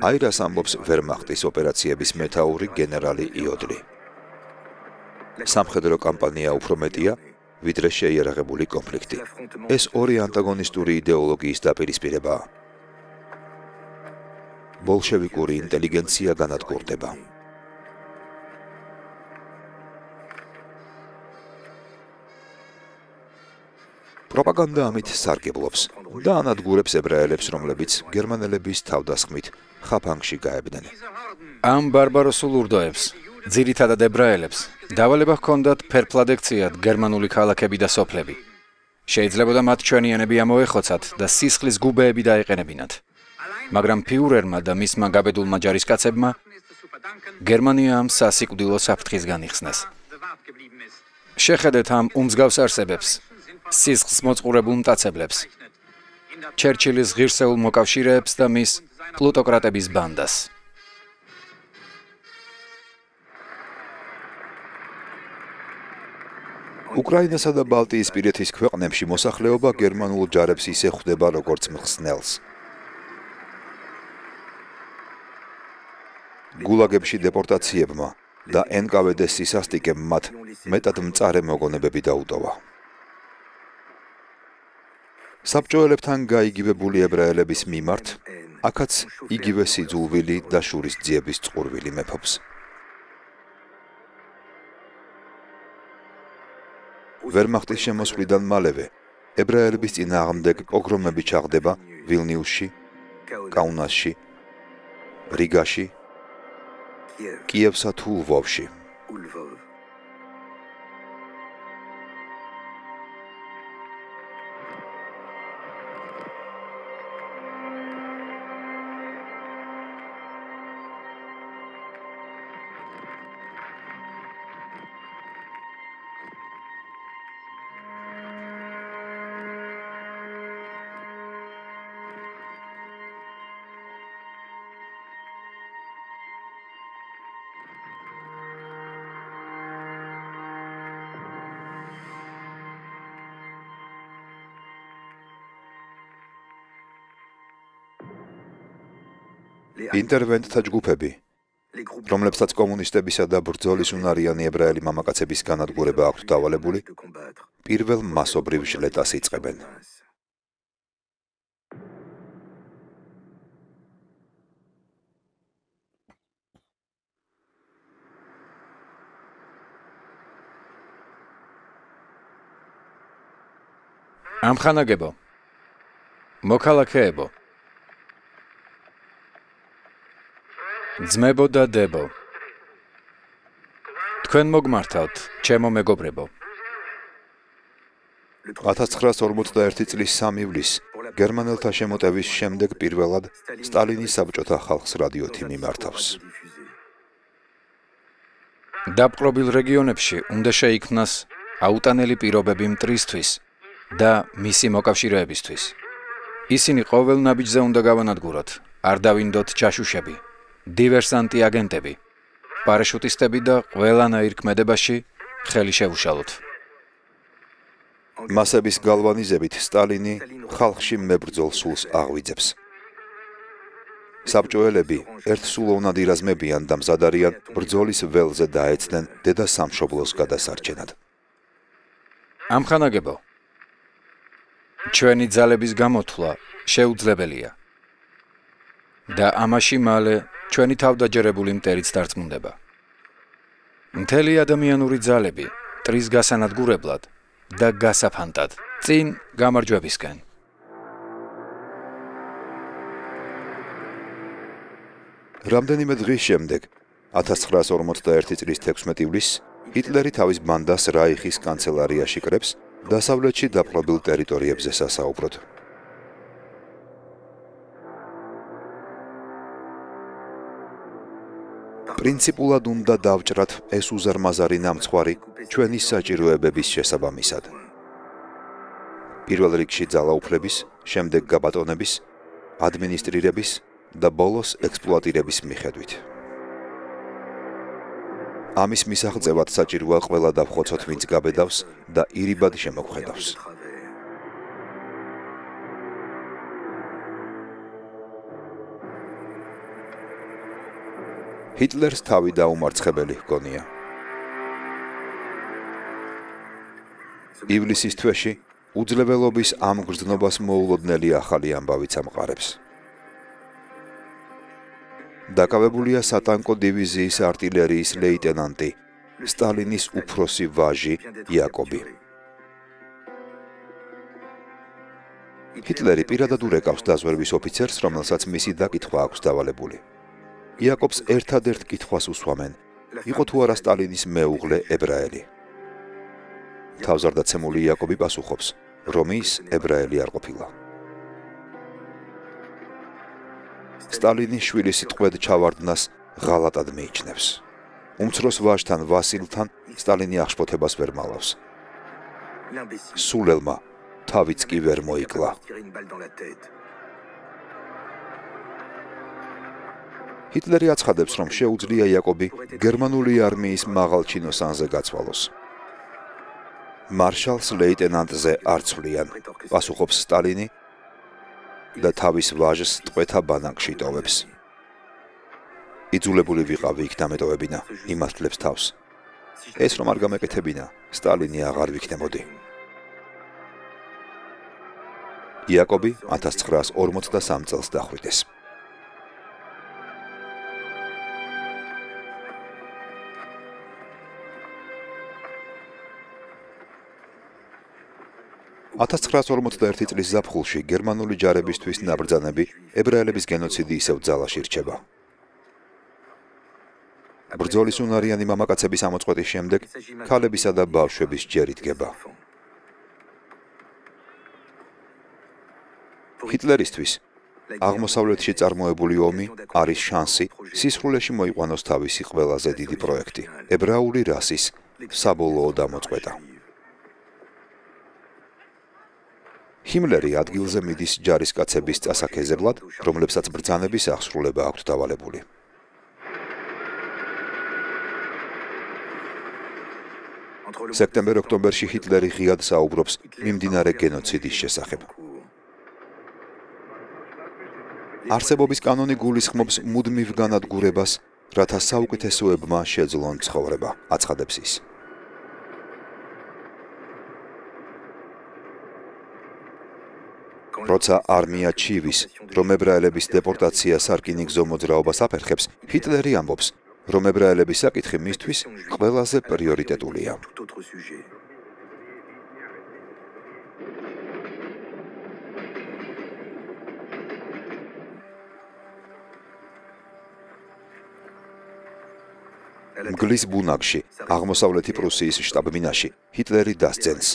[SPEAKER 1] აირას ამბობს ვერმახტის ოპერაციების მეთაური გენერალი იოდლი. სამხედრო კამპანია უფრო მეტია, ვიდრე შეიარაღებული კონფლიქტი. ეს ორი ანტაგონისტური იდეოლოგიის დაპირისპირებაა. ბოლშევიკური ინტელიგენცია განადგურდება. პროპაგანდა ამით სარგებლობს და ანადგურებს ებრაელებს, რომლებიც გერმანელების თავდასხმით ხაფანგში გაებდნენ.
[SPEAKER 3] ამ ბარბაროსულ ურდოებს, ძირითადად ებრაელებს, დავალება ჰქონდათ ფერფლად ექციათ გერმანული ქალაქები და სოფლები. შეიძლებოდა მათ ჩვენიანები ამოეხოცათ და სისხლის გუბეები დაეყენებინათ. მაგრამ ფიურერმა და მისმა გაბედულმა ჯარისკაცებმა გერმანია ამ სასიკვდილო საფრთხისგან იხსნეს. შეხედეთ ამ უმსგავს არსებებს, სისხლს მოწყურებულ მტაცებლებს, ჩერჩილის ღირსეულ მოკავშირეებს და მის პლუტოკრატების ბანდას.
[SPEAKER 1] უკრაინასა და ბალტიისპირეთის ქვეყნებში მოსახლეობა გერმანულ ჯარებს ისე ხვდება, როგორც მხსნელს. გულაგებში დეპორტაციებმა და NKVD-ს სისასტიკემ მათ მეტად მწარე მოგონებები დაუტოვა. საბჭოელებთან გაიგივებული ებრაელების მიმართ აქაც იგივე სიძულვილი და შურისძიების წყურვილი მეფობს. ვერმახტის შემოსვლიდან მალევე ებრაელების წინააღმდეგ პოგრომები ჩაღდება ვილნიუსში, კაუნასში, რიგაში, კიევსა თუ ლვოვში.
[SPEAKER 2] ინტერვენტთა ჯგუფები, რომლებსაც კომუნისტებისა და ბრძოლის უნარიანი ებრაელი მამაკაცების განადგურება აქვთ დავალებული, პირველ მასობრივ ჟლეტას იწყებენ.
[SPEAKER 3] ამხანაგებო, მოქალაქეებო, ძმებო და დებო, თქვენ მოგმართავთ, ჩემო მეგობრებო.
[SPEAKER 2] 1941 წლის 3 ივლისს გერმანელთა შემოტევის შემდეგ პირველად სტალინის საბჭოთა ხალხს რადიოთი მიმართავს.
[SPEAKER 3] დაპყრობილ რეგიონებში უნდა შეიქმნას აუტანელი პირობები მტრისთვის და მისი მოკავშირეებისთვის. ისინი ყოველ ნაბიჯზე უნდა გავანადგუროთ, არ დავინდოთ ჯაშუშები, დივერსანტი აგენტები, პარაშუტისტები და ყველანაირ ქმედებაში ხელი შევუშალოთ.
[SPEAKER 2] მასების გალვანიზებით სტალინი ხალხში მებრძოლ სულს აღვიძებს. საბჭოელები ერთსულოვნად ირაზმებიან და მზად არიან ბრძოლის ველზე დაეცდნენ დედა სამშობლოს გადასარჩენად.
[SPEAKER 3] ამხანაგებო, ჩვენი ძალების გამოთვლა შეუძლებელია და ამაში მალე ჩვენი თავდაჯერებული მტერიც დარწმუნდება. მთელი ადამიანური ძალები მტრის გასანადგურებლად და გასაფანტად წინ გამარჯვებისკენ.
[SPEAKER 2] რამდენიმე დღის შემდეგ 1941 წლის 16 ივლისს ჰიტლერი თავის ბანდას რაიხის კანცელარიაში კრებს დასავლეთში დაპყრობილ ტერიტორიებზე სასაუბროდ. პრინციპულად უნდა დავჭრათ ეს უზარმაზარი ნამცხვარი ჩვენი საჭიროებების შესაბამისად. პირველ რიგში ძალაუფლების, შემდეგ გაბატონების, ადმინისტრირების და ბოლოს ექსპლუატირების მიხედვით. ამის მისაღწევად საჭიროა ყველა დავხოცოთ, ვინც გაბედავს და ირიბად შემოგხედავს. ჰიტლერს თავი დაუმარცხებელი ჰგონია. ივლისის თვეში უძლებელობის ამ გრძნობას მოულოდნელი ახალი ამბავიც ამყარებს. დაკავებულია სატანკო დივიზიის არტილერიის ლეიტენანტი, სტალინის უფროსი ვაჟი იაკობი. ჰიტლერი პირადად ურეკავს დაზვერვის ოფიცერს, რომელსაც მისი დაკითხვა აქვს დავალებული. იაკობს ერთადერთ კითხვას უსვამენ, იყო თუ არა სტალინის მეუღლე ებრაელი. თავზარდაცემული იაკობი პასუხობს, რომ ის ებრაელი არ ყოფილა. სტალინის შვილის სიტყვედ ჩავარდნას ღალატად მიიჩნევს. უმცროს ვაჟთან ვასილთან სტალინი აღშფოთებას ვერ მალავს. სულელმა თავიც კი ვერ მოიკლა. ჰიტლერი აცხადებს, რომ შეუძლია იაკობი გერმანული არმიის მაღალჩინო სანზე გაცვალოს. მარშალს ლეიტენანტზე არ ცვლიან, პასუხობს სტალინი და თავის ვაჟს ტყვეთა ბანაკში იტოვებს. იძულებული ვიყავი იქ დამეტოვებინა, იმართლებს თავს. ეს რომ არ გამეკეთებინა, სტალინი აღარ ვიქნებოდი. იაკობი 1943 წელს დახვრიტეს. (1941 წლის ზაფხულში გერმანული ჯარებისთვის ნაბრძანები ებრაელების გენოციდი ისევ ძალაში რჩება. ბრძოლის უნარიანი მამაკაცების ამოწყვეტის შემდეგ ქალებისა და ბავშვების ჯერი დგება. ჰიტლერისთვის აღმოსავლეთში წარმოებული ომი არის შანსი სისხლულეში მოიყვანოს თავისი ყველაზე დიდი პროექტი, ებრაული რასის საბოლოო დამოწყვეტა. ჰიმლერი ადგილზე მიდის ჯარისკაცების წასაქეზებლად, რომლებსაც ბრძანების აღსრულება აქვთ დავალებული. სექტემბერ-ოქტომბერში ჰიტლერი ღიად საუბრობს მიმდინარე გენოციდის შესახებ.
[SPEAKER 1] არსებობის კანონი გულისხმობს მუდმივ განადგურებას, რათა საუკეთესოებმა შეძლონ ცხოვრება, აცხადებს ის. როცა არმია ჩივის, რომ ებრაელების დეპორტაცია სარკინიგზო მოძრაობას აფერხებს, ჰიტლერი ამბობს, რომ ებრაელების საკითხი მისთვის ყველაზე პრიორიტეტულია. მგლის ბუნაგში, აღმოსავლეთი პრუსიის შტაბ-ბინაში, ჰიტლერი დასძენს.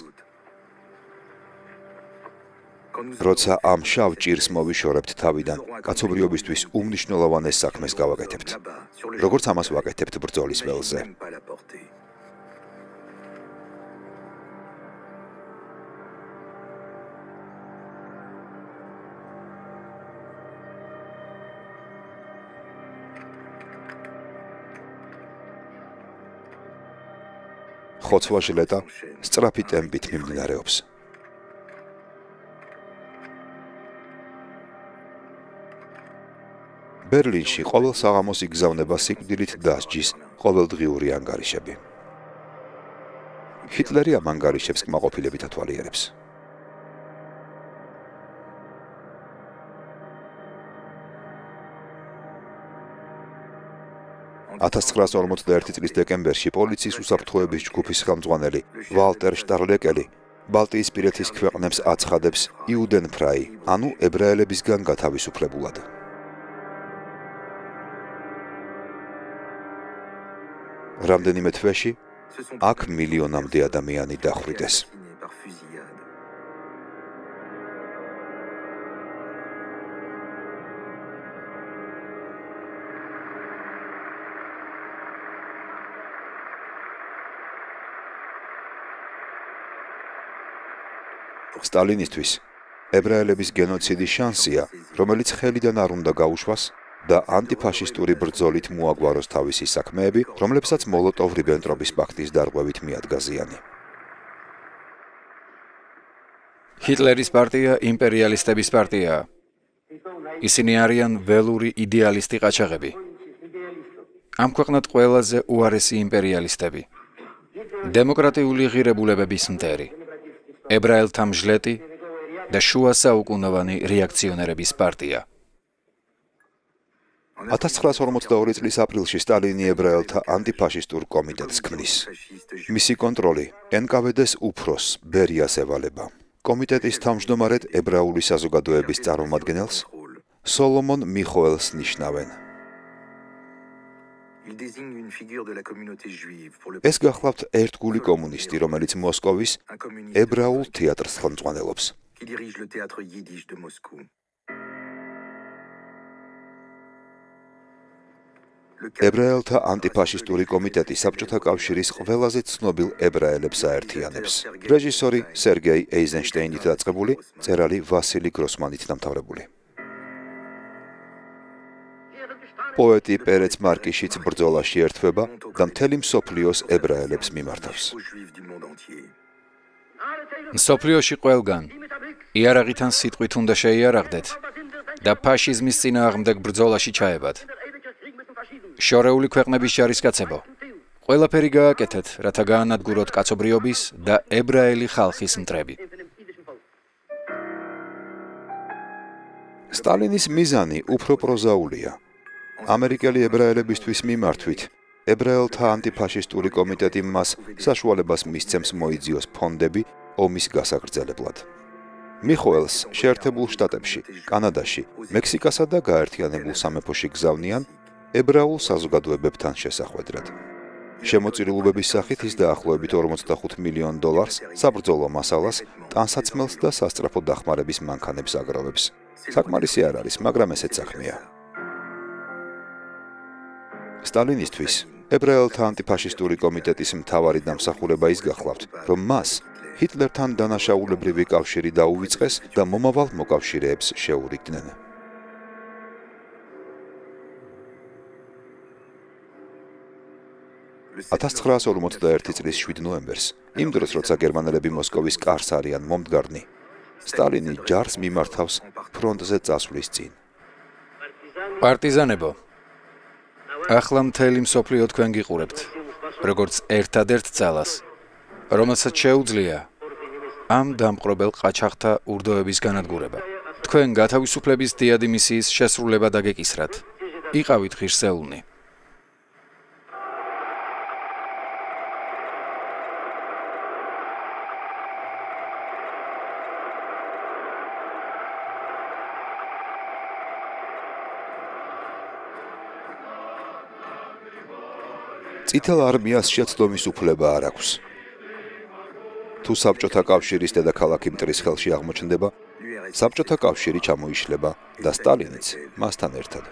[SPEAKER 1] როცა ამ შავ ჭირს მოვიშორებთ თავიდან, კაცობრიობისთვის უმნიშვნელოვანეს საქმეს გავაკეთებთ. როგორც ამას ვაკეთებთ ბრძოლის ველზე. ხოცვა ჟლეტა სწრაფი ტემპით მიმდინარეობს. ბერლინში ყოველ საღამოს იგზავნება სიკვდილით დასჯის ყოველდღიური ანგარიშები. ჰიტლერი ამ ანგარიშებს კმაყოფილებით ათვალიერებს. (1941 წლის დეკემბერში პოლიციის უსაფრთხოების ჯგუფის ხელმძღვანელი ვალტერ შტარლეკელი ბალტიისპირეთის ქვეყნებს აცხადებს იუდენფრაი, ანუ ებრაელებისგან გათავისუფლებულად. რამდენიმე თვეში აქ მილიონამდე ადამიანი დახვრიტეს. სტალინისთვის ებრაელების გენოციდი შანსია, რომელიც ხელიდან არ უნდა გაუშვას და ანტიფაშისტური ბრძოლით მოაგვაროს თავისი საქმეები, რომლებსაც მოლოტოვ-რიბენტროპის პაქტის დარღვევით მიადგა ზიანი.
[SPEAKER 3] ჰიტლერის პარტია იმპერიალისტების პარტიაა. ისინი არიან ველური იდეალისტი ყაჩაღები. ამ ქვეყნად ყველაზე უარესი იმპერიალისტები. დემოკრატიული ღირებულებების მტერი. ებრაელთა მჟლეტი და შუა საუკუნოვანი რეაქციონერების პარტია.
[SPEAKER 1] 1942 წლის აპრილში სტალინი ებრაელთა ანტიფაშისტურ კომიტეტს ქმნის. მისი კონტროლი NKVD-ს უფროს ბერიას ევალება. კომიტეტის თავმჯდომარედ ებრაული საზოგადოების წარმომადგენელს სოლომონ მიხოელს ნიშნავენ. ეს გახლავთ ერთგული კომუნისტი, რომელიც მოსკოვის ებრაულ თეატრს ხელმძღვანელობს. ებრაელთა ანტიფაშისტური კომიტეტი საბჭოთა კავშირის ყველაზე ცნობილ ებრაელებს აერთიანებს. რეჟისორი სერგეი ეიზენშტეინით დაწყებული, მწერალი ვასილი გროსმანით დამთავრებული. პოეტი პერეც მარკიშიც ბრძოლაში ერთვება და მთელი მსოფლიოს ებრაელებს მიმართავს.
[SPEAKER 3] მსოფლიოში ყველგან იარაღით ან სიტყვით უნდა შეიარაღდეთ და ფაშიზმის წინააღმდეგ ბრძოლაში ჩაებად. შორეული ქვეყნების ჯარისკაცებო, ყველაფერი გააკეთეთ, რათა გაანადგუროთ კაცობრიობის და ებრაელი ხალხის მტრები.
[SPEAKER 1] სტალინის მიზანი უფრო პროზაულია. ამერიკელი ებრაელებისთვის მიმართვით, ებრაელთა ანტიფაშისტური კომიტეტი მას საშუალებას მისცემს მოიძიოს ფონდები ომის გასაგრძელებლად. მიხოელს შეერთებულ შტატებში, კანადაში, მექსიკასა და გაერთიანებულ სამეფოში გზავნიან ებრაულ საზოგადოებებთან შესახვედრად. შემოწირულობების სახით ის დაახლოებით $45 მილიონ საბრძოლო მასალას, ტანსაცმელს და სასწრაფო დახმარების მანქანებს აგროვებს. საკმარისი არ არის, მაგრამ ესეც საქმეა. სტალინისთვის ებრაელთა ანტიფაშისტური კომიტეტის მთავარი დამსახურება ის გახლავთ, რომ მას ჰიტლერთან დანაშაულებრივი კავშირი დაუვიწყეს და მომავალ მოკავშირეებს შეურიგდნენ. 1941 წლის 7 ნოემბერს, იმ დროს, როცა გერმანელები მოსკოვის კარს არიან მომდგარნი, სტალინი ჯარს მიმართავს ფრონტზე წასვლის წინ.
[SPEAKER 3] პარტიზანებო, ახლა მთელი მსოფლიო თქვენ გიყურებთ, როგორც ერთადერთ ძალას, რომელსაც შეუძლია ამ დამპყრობელ ყაჩაღთა ურდოების განადგურება. თქვენ გათავისუფლების დიადი მისიის შესრულება დაგეკისრათ. იყავით ღირსეულნი.
[SPEAKER 2] წითელ არმიას შეცდომის უფლება არ აქვს. თუ საბჭოთა კავშირის დედაქალაქი მტრის ხელში აღმოჩნდება, საბჭოთა კავშირი ჩამოიშლება და სტალინიც მასთან ერთად.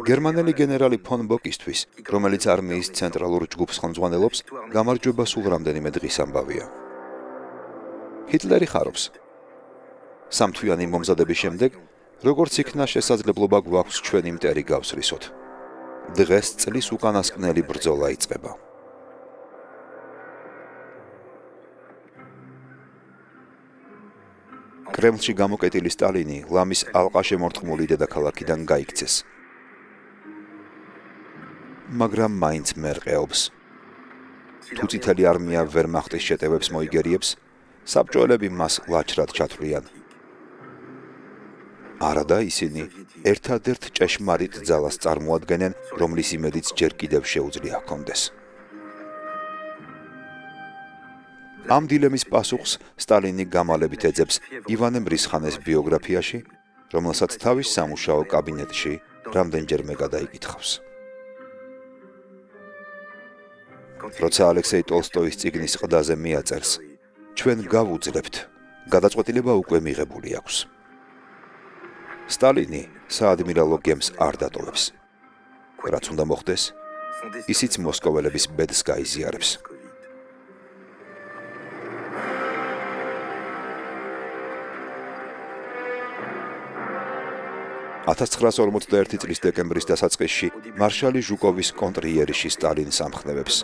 [SPEAKER 2] გერმანელი გენერალი ფონ ბოკისთვის, რომელიც არმიის ცენტრალურ ჯგუფს ხელმძღვანელობს, გამარჯვება სულ რამდენიმე დღის ამბავია. ჰიტლერი ხარობს. სამთვიანი მომზადების შემდეგ, როგორც იქნა შესაძლებლობა გვაქვს ჩვენი მტერი გავსრისოთ. დღეს წლის უკანასკნელი ბრძოლა იწყება. კრემლში გამოკეტილი სტალინი ლამის ალყაშემორტყმული დედაქალაქიდან გაიქცეს. მაგრამ მაინც მერყეობს. თუ წითელი არმია ვერმახტის შეტევებს მოიგერიებს, საბჭოელები მას ლაჩრად ჩათვლიან. არადა ისინი ერთადერთ ჭეშმარიტ ძალას წარმოადგენენ, რომლის იმედიც ჯერ კიდევ შეუძლია ჰქონდეს. ამ დილემის პასუხს სტალინი გამალებით ეძებს ივანე მრისხანეს ბიოგრაფიაში, რომელსაც თავის სამუშაო კაბინეტში რამდენჯერმე გადაიკითხავს. როცა ალექსეი ტოლსტოის წიგნის ყდაზე მიაწერს, ჩვენ გავუძლებთ, გადაწყვეტილება უკვე მიღებული აქვს. სტალინი საადმირალო გემს არ დატოვებს. რაც უნდა მოხდეს, ისიც მოსკოველების ბედს გაიზიარებს. $1941 წლის დეკემბრის დასაწყისში მარშალი ჟუკოვის კონტრიერიში სტალინს ამხნევებს.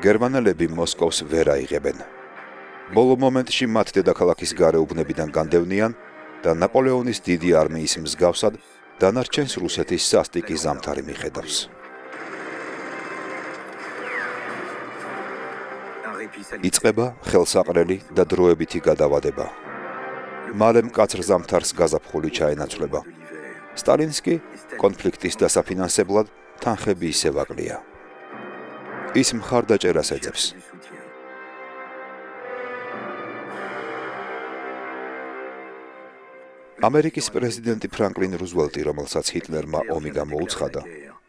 [SPEAKER 2] გერმანელები მოსკოვს ვერ აიღებენ. ბოლო მომენტში მათ დედაქალაქის გარეუბნებიდან განდევნიან და ნაპოლეონის დიდი არმიის მსგავსად დანარჩენს რუსეთის სასტიკი ზამთარი მიხედავს. იწყება ხელსაყრელი და დროებითი გადავადება. მალე მკაცრ ზამთარს გაზაფხული ჩაენაცვლება. სტალინს კი კონფლიქტის დასაფინანსებლად თანხები ისევ აკლია. ის მხარდაჭერას ეძებს. ამერიკის პრეზიდენტი ფრანკლინ რუზველტი, რომელსაც ჰიტლერმა ომი გამოუცხადა,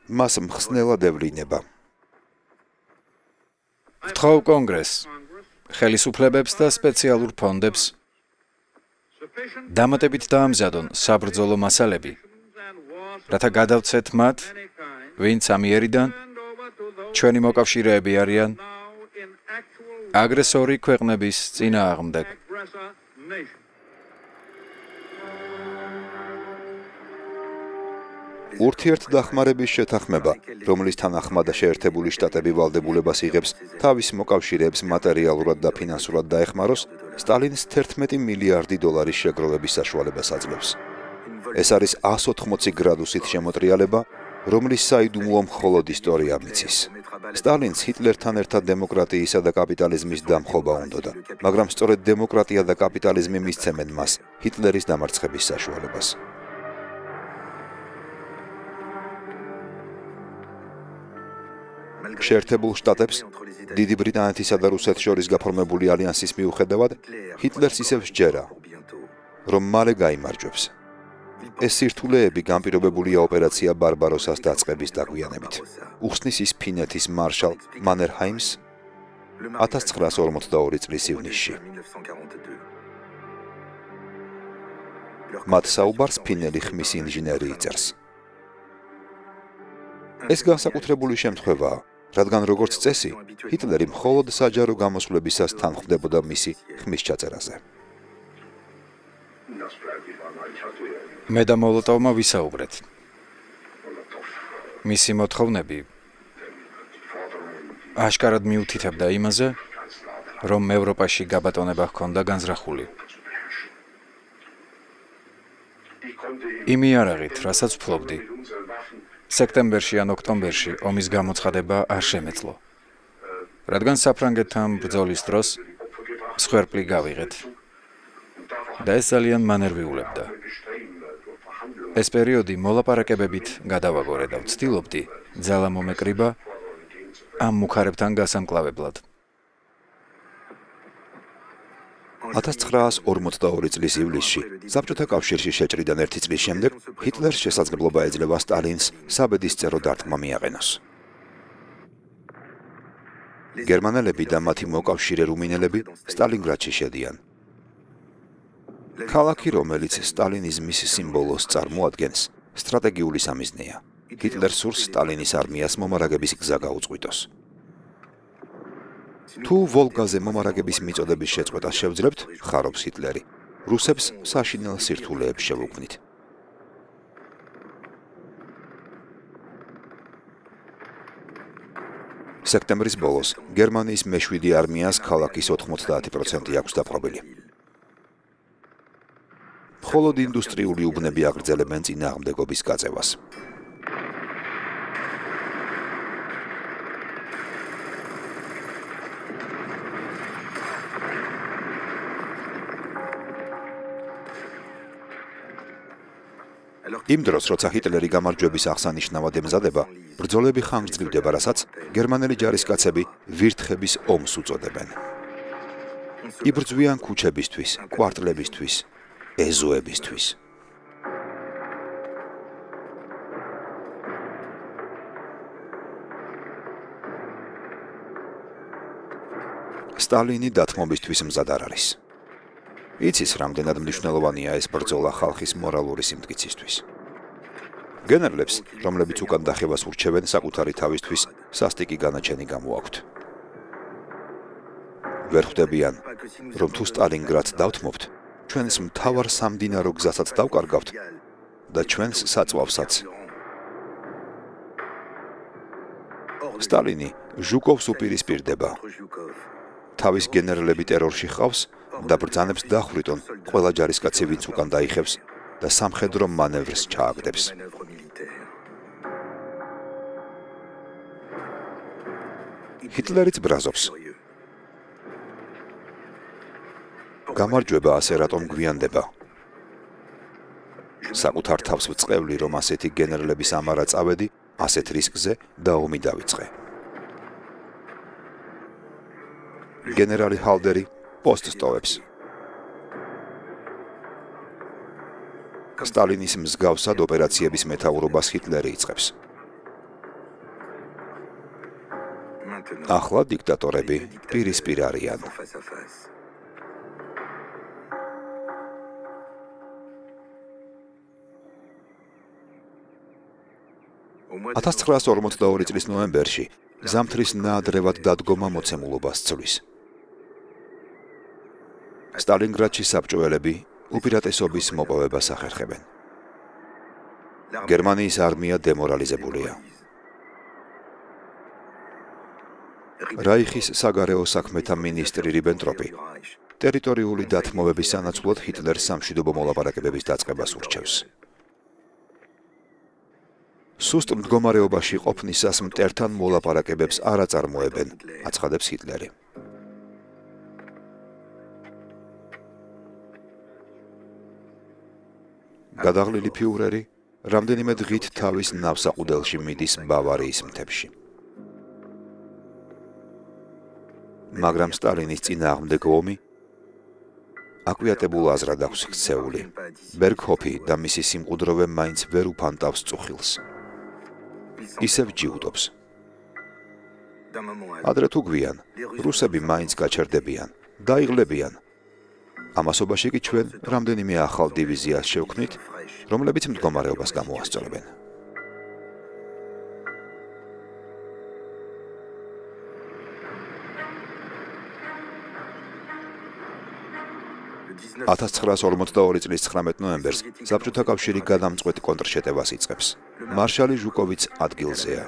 [SPEAKER 2] მას მხსნელად ევლინება.
[SPEAKER 3] ვთხოვ კონგრესს, ხელისუფლებებს და სპეციალურ ფონდებს დამატებით დაამზადონ საბრძოლო მასალები, რათა გადავცეთ მათ, ვინც ამიერიდან ჩვენი მოკავშირეები არიან აგრესორი ქვეყნების წინააღმდეგ.
[SPEAKER 2] ურთიერთდახმარების შეთანხმება, რომლის თანახმად შეერთებული შტატები ვალდებულებას იღებს თავის მოკავშირეებს მატერიალურად და ფინანსურად დაეხმაროს, სტალინს $11 მილიარდი შეგროვების საშუალებას აძლევს. ეს არის 180 გრადუსით შემოტრიალება, რომლის საიდუმლო მხოლოდ ისტორია მიცის. სტალინს ჰიტლერთან ერთად დემოკრატიისა და კაპიტალიზმის დამხობა უნდოდა, მაგრამ სწორედ დემოკრატია და კაპიტალიზმი მისცემენ მას ჰიტლერის დამარცხების საშუალებას. შეერთებულ შტატებს, დიდი ბრიტანეთისა და რუსეთს შორის გაფორმებული ალიანსის მიუხედავად, ჰიტლერს ისევ სჯერა, რომ მალე გაიმარჯვებს. ეს სირთულეები განპირობებულია ოპერაცია ბარბაროსას დაწყების დაგვიანებით. უხსნის ის ფინეთის მარშალ მანერჰაიმს 1942 წლის ივნისში.
[SPEAKER 1] მათ საუბარს ფინელი ხმის ინჟინერი იწერს. ეს განსაკუთრებული შემთხვევაა, რადგან როგორც წესი, ჰიტლერი მხოლოდ საჯარო გამოსვლებისას თან ხვდებოდა მისი ხმის ჩაწერაზე.
[SPEAKER 3] მე და მოლოტოვმა ვისაუბრეთ. მისი მოთხოვნები აშკარად მიუთითებდა იმაზე, რომ ევროპაში გაბატონება ჰქონდა განზრახული. იმი არაღით, რასაც ვფლობდი. სექტემბერში ან ოქტომბერში ომის გამოცხადება არ შემეძლო. რადგან საფრანგეთთან ბრძოლის დროს მსხვერპლი გავიღეთ. და ეს ძალიან მანერვიულებდა. ეს პერიოდი მოლაპარაკებებით გადავაგორე და ვცდილობდი ძალა მომეკრიბა ამ მუხარებთან გასამკლავებლად.
[SPEAKER 1] 1942 წლის ივლისში საბჭოთა კავშირში შეჭრიდან 1 წლის შემდეგ ჰიტლერს შესაძლებლობა ეძლევა სტალინს საბედისწერო დარტყმა მიაყენოს. გერმანელები და მათი მოკავშირე რუმინელები სტალინგრადში შედიან. ქალაქი, რომელიც სტალინიზმის სიმბოლოს წარმოადგენს, სტრატეგიული სამიზნეა. ჰიტლერს სურს სტალინის არმიას მომარაგების გზა გაუწყვიტოს. თუ ვოლგაზე მომარაგების მიწოდების შეწყვეტას შევძლებთ, ხარობს ჰიტლერი, რუსებს საშინელ სირთულეებს შევუქმნით. სექტემბრის ბოლოს გერმანიის მე-7 არმიას ქალაქის 90% აქვს დაპყრობილი. მხოლოდ ინდუსტრიული უბნები აგრძელებენ წინააღმდეგობის გაწევას. იმ დროს, როცა ჰიტლერი გამარჯვების აღსანიშნავად ემზადება, ბრძოლები ხანგრძლივდება, რასაც გერმანელი ჯარისკაცები ვირთხების ომს უწოდებენ. იბრძვიან ქუჩებისთვის, კვარტლებისთვის, ეზოებისთვის. სტალინი დათმობისთვის მზად არ არის. იცის, რამდენად მნიშვნელოვანია ეს ბრძოლა ხალხის მორალური სიმტკიცისთვის. გენერლებს, რომლებიც უკან დახევას ურჩევენ, საკუთარი თავისთვის სასტიკი განაჩენი გამოაქვთ. ვერ ხვდებიან, რომ თუ სტალინგრადს დავთმობთ, ჩვენს მთავარ სამდინარო გზასაც დავკარგავთ და ჩვენს საწვავსაც. სტალინი ჟუკოვს უპირისპირდება. თავის გენერლები ტერორში ხავს და ბრძანებს დახვრიტონ ყველა ჯარისკაცი, ვინც უკან დაიხევს და სამხედრო მანევრს ჩააგდებს. ჰიტლერიც ბრაზობს. გამარჯვება ასე რატომ გვიანდება? საკუთარ თავს ვწყევლი, რომ ასეთი გენერლების ამარა წავედი, ასეთ რისკზე და ომი დავიწყე. გენერალი ჰალდერი პოსტს ტოვებს. სტალინის მსგავსად ოპერაციების მეთაურობას ჰიტლერი იწყებს. ახლა დიქტატორები პირისპირ არიან. 1942 წლის ნოემბერში ზამთრის ნაადრევად დადგომა მოცემულობას ცვლის. სტალინგრადში საბჭოელები უპირატესობის მოპოვებას ახერხებენ. გერმანიის არმია დემორალიზებულია. რაიხის საგარეო საქმეთა მინისტრი რიბენტროპი ტერიტორიული დათმობების სანაცვლოდ ჰიტლერს სამშვიდობო მოლაპარაკებების დაწყებას ურჩევს. სუსტ მდგომარეობაში ყოფნისას მტერთან მოლაპარაკებებს არ აწარმოებენ, აცხადებს ჰიტლერი. გადაღლილი ფიურერი რამდენიმე დღით თავის ნავსაყუდელში მიდის ბავარიის მთებში. მაგრამ სტალინის წინააღმდეგ ომი აკვიატებულ აზრად აქვს ქცეული. ბერგჰოფი და მისი სიმყუდროვე მაინც ვერ უფანტავს წუხილს. ისევ ჯიუტობს. ადრე თუ გვიან, რუსები მაინც გაჩერდებიან, დაიღლებიან ამასობაში კი ჩვენ რამდენიმე ახალ დივიზიას შევქმნით, რომლებიც მდგომარეობას გამოასწორებენ. (1942 წლის 19 ნოემბერს საბჭოთა კავშირი გადამწყვეტ კონტრშეტევას იწყებს. მარშალი ჟუკოვიც ადგილზეა.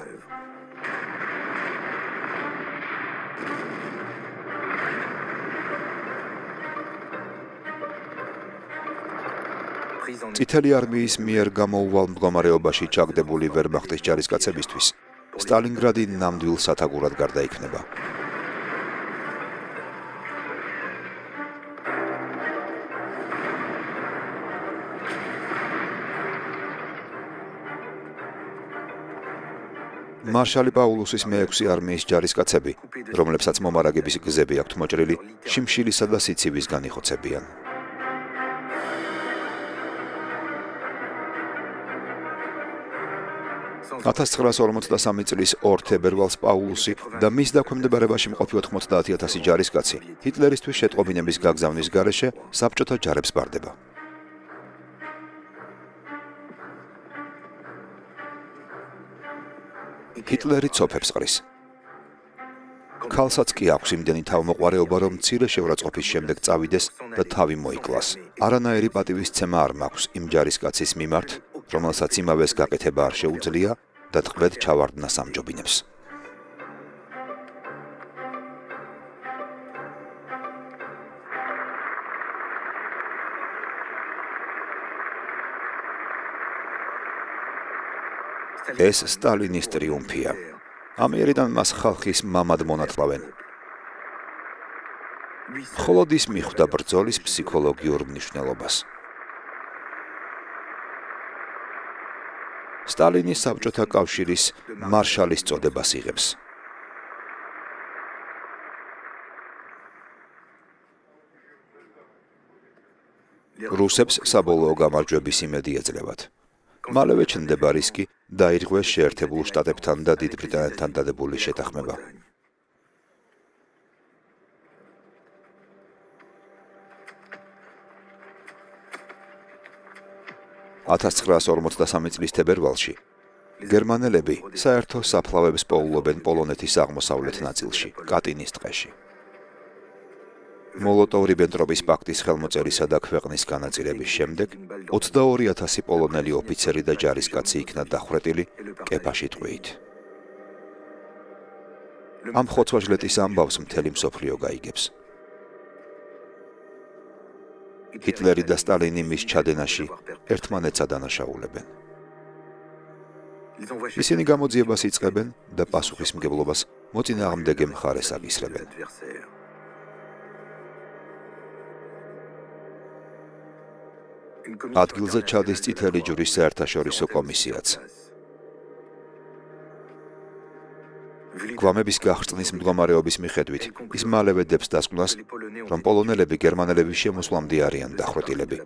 [SPEAKER 1] წითელი არმიის მიერ გამოუვალ მდგომარეობაში ჩაგდებული ვერმახტის ჯარისკაცებისთვის სტალინგრადი ნამდვილ სათაგურად გარდაიქმნება. მარშალი პაულუსის მე-6 არმიის ჯარისკაცები, რომლებსაც მომარაგების გზები აქვთ მოჭრილი, შიმშილისა და სიცივისგან იხოცებიან. (1943 წლის 2 თებერვალს პაულუსი და მის დაქვემდებარებაში მყოფი 90,000 ჯარისკაცი ჰიტლერისთვის შეტყობინების გაგზავნის გარეშე საბჭოთა ჯარებს ბარდება. ჰიტლერი ცოფებს ყრის. ქალსაც კი აქვს იმდენი თავმოყარეობა, რომ მცირე შეურაცხყოფის შემდეგ წავიდეს და თავი მოიკლას. არანაირი პატივისცემა არ მაქვს იმ ჯარისკაცის მიმართ, რომელსაც იმავეს გაკეთება არ შეუძლია და ტყვედ ჩავარდნას ამჯობინებს. ეს სტალინის ტრიუმფია. ამიერიდან მას ხალხის მამად მონათლავენ. მხოლოდ ის მიხვდა ბრძოლის ფსიქოლოგიურ მნიშვნელობას. სტალინი საბჭოთა კავშირის მარშალის წოდებას იღებს. რუსებს საბოლოო გამარჯვების იმედი ეძლევათ. მალევე ჩნდება რისკი დაირღვეს შეერთებულ შტატებთან და დიდ ბრიტანეთთან დადებული შეთანხმება. (1943 წლის თებერვალში გერმანელები საერთო საფლავებს პოულობენ პოლონეთის აღმოსავლეთ ნაწილში, კატინის ტყეში. მოლოტოვ-რიბენტროპის პაქტის ხელმოწერისა და ქვეყნის განაწილების შემდეგ 22,000 პოლონელი ოფიცერი და ჯარისკაცი იქნა დახვრეტილი კეფაში ტყვიით. ამ ხოცვა-ჟლეტის ამბავს მთელი მსოფლიო გაიგებს. ჰიტლერი და სტალინი მის ჩადენაში ერთმანეთს ადანაშაულებენ. ისინი გამოძიებას იწყებენ და პასუხისმგებლობას მოწინააღმდეგე მხარეს აკისრებენ. ადგილზე ჩადის წითელი ჯვრის საერთაშორისო კომისიაც. გვამების გახრწნის მდგომარეობის მიხედვით ის მალევე დებს დასკვნას, რომ პოლონელები გერმანელების შემოსვლამდე არიან დახვრეტილები,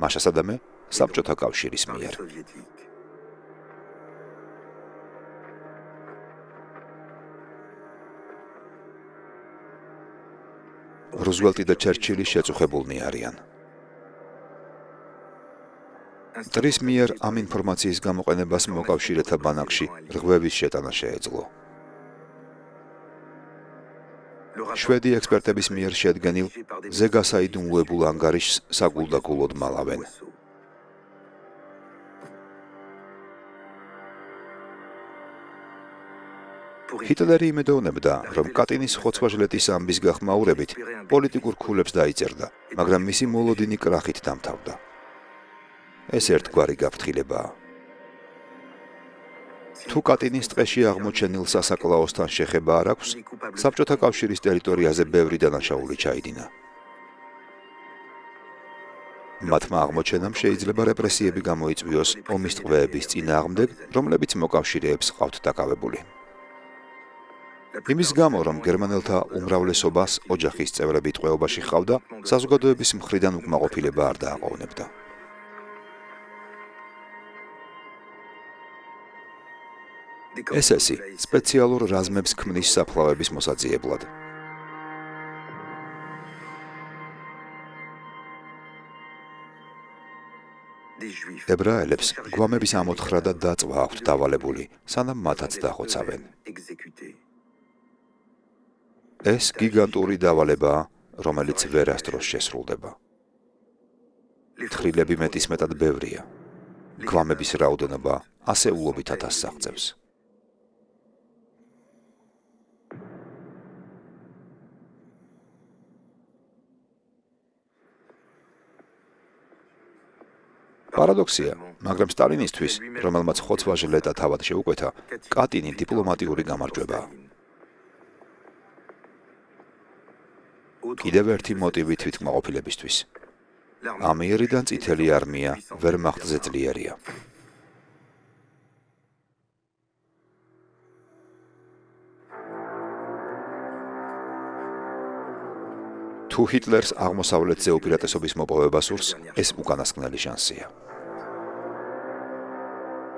[SPEAKER 1] მაშასადამე საბჭოთა კავშირის მიერ. რუზველტი და ჩერჩილი შეწუხებულნი არიან. მტრის მიერ ამ ინფორმაციის გამოყენებას მოკავშირეთა ბანაკში რღვევის შეტანა შეეძლო. შვედი ექსპერტების მიერ შედგენილ ზეგასაიდუმლოებულ ანგარიშს საგულდაგულოდ მალავენ. ჰიტლერი იმედოვნებდა, რომ კატინის ხოცვა-ჟლეტის ამბის გახმაურებით პოლიტიკურ ქულებს დაიწერდა, მაგრამ მისი მოლოდინი კრახით დამთავრდა. ეს ერთგვარი გაფრთხილებაა. თუ კატინის ტყეში აღმოჩენილ სასაკლაოსთან შეხება არ აქვს, საბჭოთა კავშირის ტერიტორიაზე ბევრი დანაშაული ჩაიდინა. მათმა აღმოჩენამ შეიძლება რეპრესიები გამოიწვიოს ომის ტყვეების წინააღმდეგ, რომლებიც მოკავშირეებს ყავთ დაკავებული. იმის გამო, რომ გერმანელთა უმრავლესობას ოჯახის წევრები ტყვეობაში ჰყავდა, საზოგადოების მხრიდან უკმაყოფილება არ დააყოვნებდა. SS სპეციალურ რაზმებს ქმნის საფლავების მოსაძიებლად. ებრაელებს გვამების ამოთხრა და დაწვა აქვთ დავალებული, სანამ მათაც დახოცავენ. ეს გიგანტური დავალებაა, რომელიც ვერასდროს შესრულდება. თხრილები მეტისმეტად ბევრია. გვამების რაოდენობა ასეულობით ათასს აღწევს. პარადოქსია, მაგრამ სტალინისთვის, რომელმაც ხოცვა ჟლეტა თავად შეუკვეთა, კატინი დიპლომატიური გამარჯვებაა. კიდევ ერთი მოტივი თვითკმაყოფილებისთვის. ამიერიდან წითელი არმია ვერმახტზე ძლიერია. თუ ჰიტლერს აღმოსავლეთზე უპირატესობის მოპოვება სურს, ეს უკანასკნელი შანსია.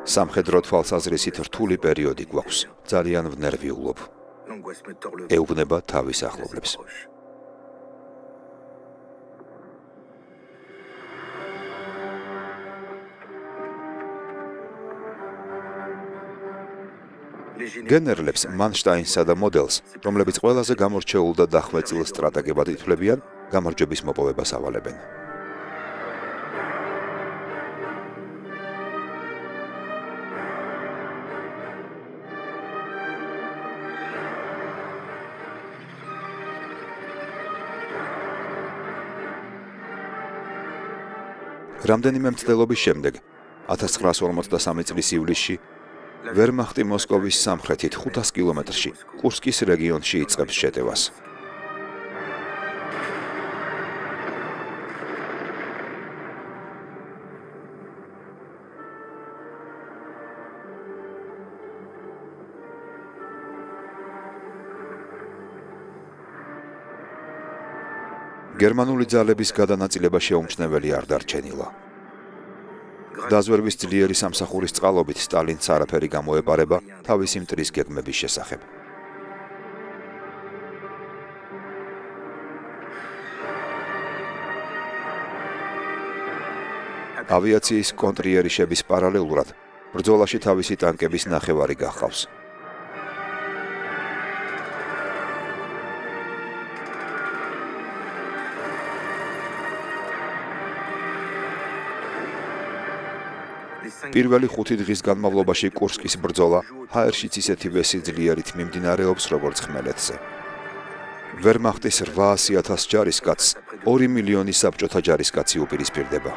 [SPEAKER 1] სამხედრო თვალსაზრისით რთული პერიოდი გვაქვს, ძალიან ვნერვიულობ. ეუბნება თავის ახლობლებს. გენერლებს მანშტაინსა და მოდელს, რომლებიც ყველაზე გამორჩეულ და დახვეწილ სტრატეგებად ითვლებიან, გამარჯვების მოპოვებას ავალებენ. რამდენიმე მცდელობის შემდეგ, 1943 წლის ივლისში, ვერმახტი მოსკოვის სამხრეთით 500 კილომეტრში, კურსკის რეგიონში იწყებს შეტევას. გერმანული ძალების გადანაწილება შეუმჩნეველი არ დარჩენილა. დაზვერვის ძლიერი სამსახურის წყალობით სტალინს არაფერი გამოეპარება თავისი მტრის გეგმების შესახებ. ავიაციის კონტრიერიშების პარალელურად ბრძოლაში თავისი ტანკების ნახევარი გახავს. პირველი 5 დღის განმავლობაში კურსკის ბრძოლა ჰაერშიც ისეთივე სიძლიერით მიმდინარეობს, როგორც ხმელეთზე. ვერმახტის 800,000 ჯარისკაცს 2 მილიონი საბჭოთა ჯარისკაცი უპირისპირდება.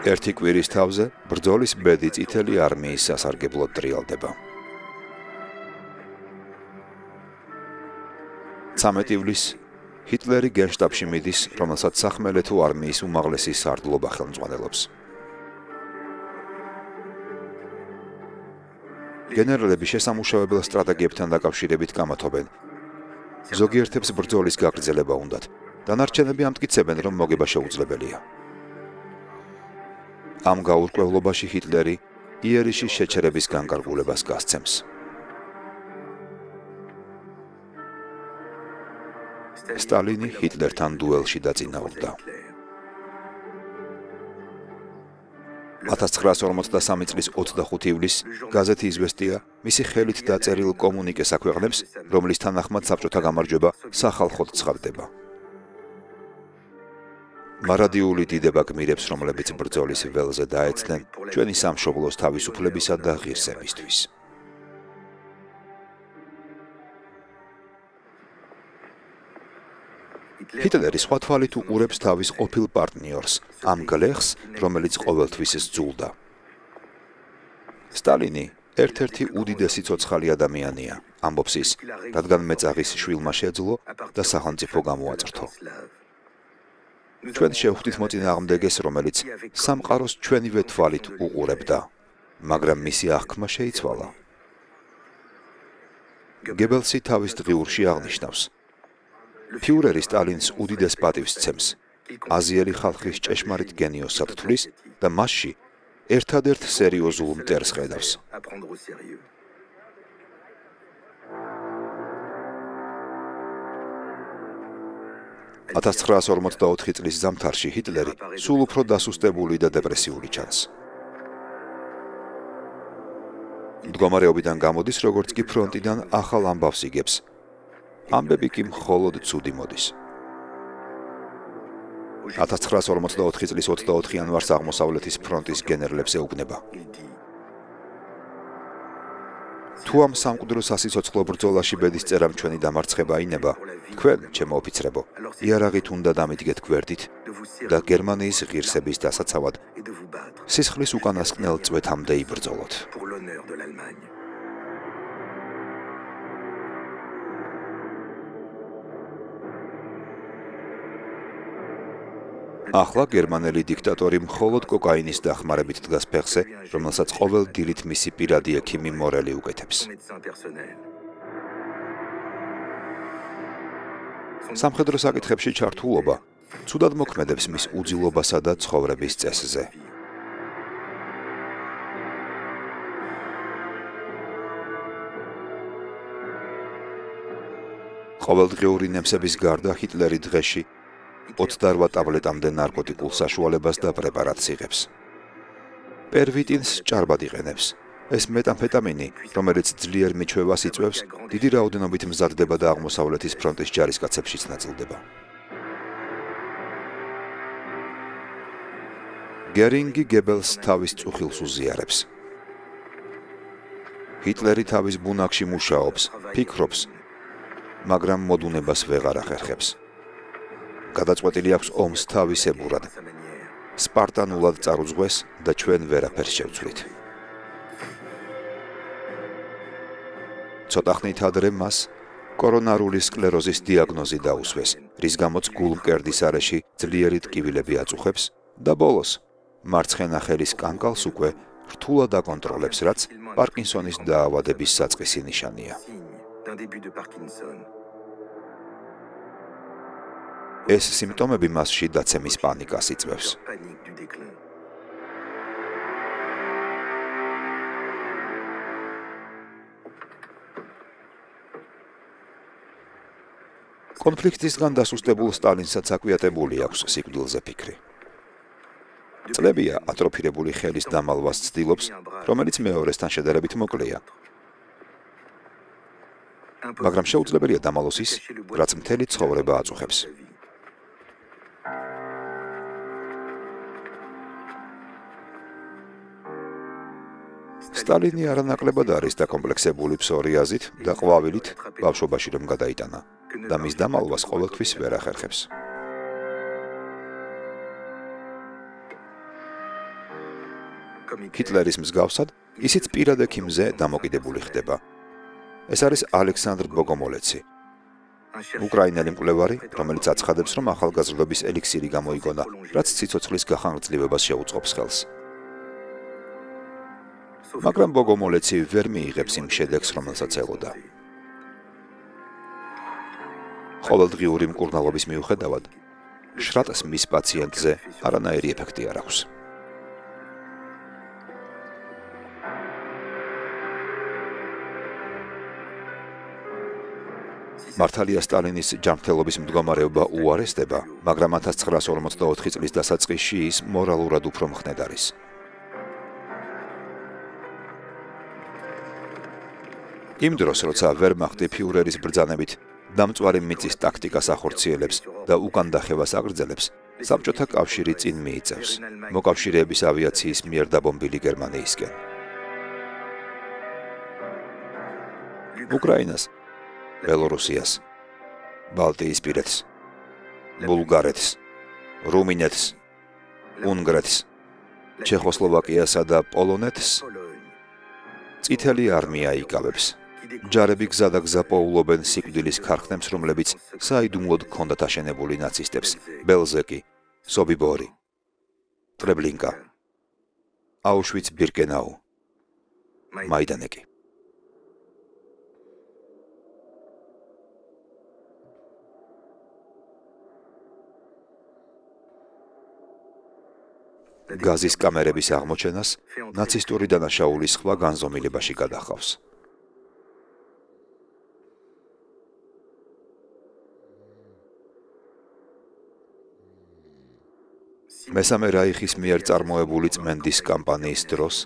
[SPEAKER 1] ერთი კვირის თავზე ბრძოლის ბედი წითელი არმიის სასარგებლოდ ტრიალდება. 13 ივლისს ჰიტლერი გენშტაბში მიდის, რომელსაც სახმელეთო არმიის უმაღლესი სარდლობა ხელმძღვანელობს. გენერლები შესამუშავებელ სტრატეგიებთან დაკავშირებით გამათობენ. ზოგიერთებს ბრძოლის გაგრძელება უნდათ. დანარჩენები ამტკიცებენ, რომ მოგება შეუძლებელია. ამ გაურკვევლობაში ჰიტლერი იერიშის შეჩერების განკარგულებას გასცემს. სტალინი ჰიტლერთან დუელში დაწინაურდა. 1943 წლის 25 ივლისს გაზეთი იზვესტია მისი ხელით დაწერილ კომუნიკეს აქვეყნებს, რომლის თანახმად საბჭოთა გამარჯვება სახალხოდ ცხადდება. მარადიული დიდება გმირებს, რომლებიც ბრძოლის ველზე დაეცდნენ ჩვენი სამშობლოს თავისუფლებისა და ღირსებისთვის. ჰიტლერი სხვა თვალით უყურებს თავის ყოფილ პარტნიორს, ამ გლეხს, რომელიც ყოველთვის სძულდა. სტალინი ერთ-ერთი უდიდესი ცოცხალი ადამიანია, ამბობს ის, რადგან მეწაღის შვილმა შეძლო და სახელმწიფო გამოაწრთო. ჩვენ შევხვდით მოწინააღმდეგეს, რომელიც სამყაროს ჩვენივე თვალით უყურებდა, მაგრამ მისი აღქმა შეიცვალა. გებელსი თავის დღიურში აღნიშნავს: ფიურერი სტალინს უდიდეს პატივს სცემს, აზიელი ხალხის ჭეშმარიტ გენიოსად თვლის და მასში ერთადერთ სერიოზულ მტერს ხედავს. 1944 წლის ზამთარში ჰიტლერი სულ უფრო დასუსტებული და დეპრესიული ჩანს. მდგომარეობიდან გამოდის, როგორც კი ფრონტიდან ახალ ამბავს იგებს. ამბები კი მხოლოდ ცუდი მოდის. 1944 წლის 24 იანვარს აღმოსავლეთის ფრონტის გენერლებს ეუბნება. თუ ამ სამკვდრო სასიცოცხლო ბრძოლაში ბედისწერამ ჩვენი დამარცხება ინება, თქვენ, ჩემო ოფიცრებო, იარაღით უნდა დამიდგეთ გვერდით და გერმანიის ღირსების დასაცავად სისხლის უკანასკნელ წვეთამდე იბრძოლოთ. ახლა გერმანელი დიქტატორი მხოლოდ კოკაინის დახმარებით დგას ფეხზე, რომელსაც ყოველ დილით მისი პირადი ექიმი მორელი უკეთებს. სამხედრო საკითხებში ჩართულობა ცუდად მოქმედებს მის უძილობასა და ცხოვრების წესზე. ყოველდღიური ნემსების გარდა ჰიტლერი დღეში 28 ტაბლეტამდე ნარკოტიკულ საშუალებას და პრეპარატს იღებს. პერვიტინს ჭარბად იყენებს. ეს მეტამფეტამინი, რომელიც ძლიერ მიჩვევას იწვევს, დიდი რაოდენობით მზადდება და აღმოსავლეთის ფრონტის ჯარისკაცებშიც ნაწილდება. გერინგი გებელს თავის წუხილს უზიარებს. ჰიტლერი თავის ბუნაგში მუშაობს, ფიქრობს, მაგრამ მოდუნებას ვეღარ ახერხებს. გადაწყვეტილი აქვს ომს თავისებურად. სპარტანულად წარუძღვეს და ჩვენ ვერაფერს შევცვლით. ცოტა ხნით ადრე მას კორონარული სკლეროზის დიაგნოზი დაუსვეს, რის გამოც გულმკერდის არეში ძლიერი ტკივილები აწუხებს და ბოლოს მარცხენა ხელის კანკალს უკვე რთულად აკონტროლებს, რაც პარკინსონის დაავადების საწყისი ნიშანია. ეს სიმპტომები მასში დაცემის პანიკას იწვევს. კონფლიქტისგან დასუსტებულ სტალინსაც აკვიატებული აქვს სიკვდილზე ფიქრი. წლებია ატროფირებული ხელის დამალვას ცდილობს, რომელიც მეორესთან შედარებით მოკლეა. მაგრამ შეუძლებელია დამალოს ის, რაც მთელი ცხოვრება აწუხებს. სტალინი არანაკლებად არის დაკომპლექსებული ფსორიაზით და ყვავილით ბავშვობაში რომ გადაიტანა და მის დამალვას ყოველთვის ვერ ახერხებს. ჰიტლერის მსგავსად, ისიც პირად ექიმზე დამოკიდებული ხდება. ეს არის ალექსანდრ ბოგომოლეცი, უკრაინელი მკვლევარი, რომელიც აცხადებს, რომ ახალგაზრდობის ელიქსირი გამოიგონა, რაც ციცოცხლის გახანგრძლივებას შეუწყობს ხელს. მაგრამ ბოგომოლეცი ვერ მიიღებს იმ შედეგს, რომელსაც ელოდა. ყოველდღიური მკურნალობის მიუხედავად, შრატს მის პაციენტზე არანაირი ეფექტი არ აქვს. მართალია სტალინის ჯანმრთელობის მდგომარეობა უარესდება, მაგრამ 1944 წლის დასაწყისში ის მორალურად უფრო მხნედ არის. იმ დროს, როცა ვერმახტი ფიურერის ბრძანებით დამწვარი მიწის ტაქტიკას ახორციელებს და უკან დახევას აგრძელებს, საბჭოთა კავშირი წინ მიიწევს, მოკავშირეების ავიაციის მიერ დაბომბილი გერმანიისკენ. უკრაინას, ბელორუსიას, ბალტიისპირეთს, ბულგარეთს, რუმინეთს, უნგრეთს, ჩეხოსლოვაკიასა და პოლონეთს წითელი არმია იკავებს. ჯარები გზადაგზა პოულობენ სიკვდილის ქარხნებს, რომლებიც საიდუმლოდ ჰქონდათ აშენებული ნაცისტებს: ბელზეკი, სობიბორი, ტრებლინკა, აუშვიც-ბირკენაუ, მაიდანეკი. გაზის კამერების აღმოჩენას ნაცისტური დანაშაულის სხვა განზომილებაში გადახავს. მესამე რაიხის მიერ წარმოებული წმენდის კამპანიის დროს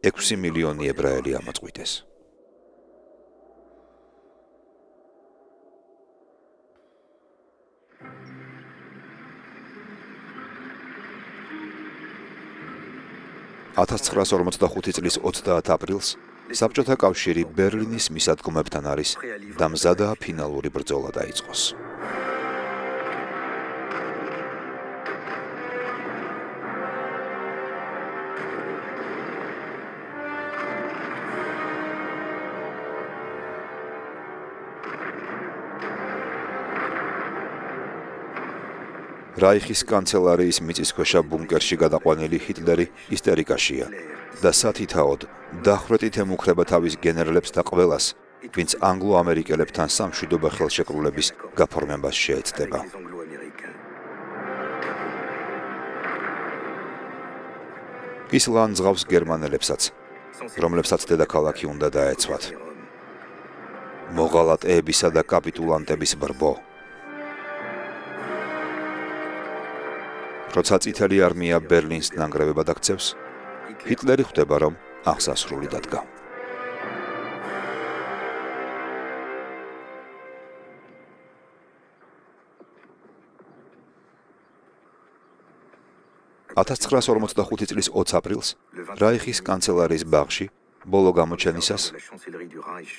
[SPEAKER 1] 6 მილიონი ებრაელი ამოწყვიტეს. (1945 წლის 30 აპრილს საბჭოთა კავშირი ბერლინის მისადგომებთან არის და მზადაა ფინალური ბრძოლა დაიწყოს. რაიხის კანცელარიის მიწისქვეშა ბუნკერში გადაყვანილი ჰიტლერი ისტერიკაშია და სათითაოდ დახვრეტით ემუქრება თავის გენერლებს და ყველას, ვინც ანგლო-ამერიკელებთან სამშვიდობო ხელშეკრულების გაფორმებას შეეცდება. ის ლანძღავს გერმანელებსაც, რომლებსაც დედაქალაქი უნდა დაეცვათ. მოღალატეებისა და კაპიტულანტების ბრბო. როცა წითელი არმია ბერლინს ნანგრევებად აქცევს, ჰიტლერი ხვდება, რომ აღსასრული დადგა. (1945 წლის 20 აპრილს რაიხის კანცელარიის ბაღში ბოლო გამოჩენისას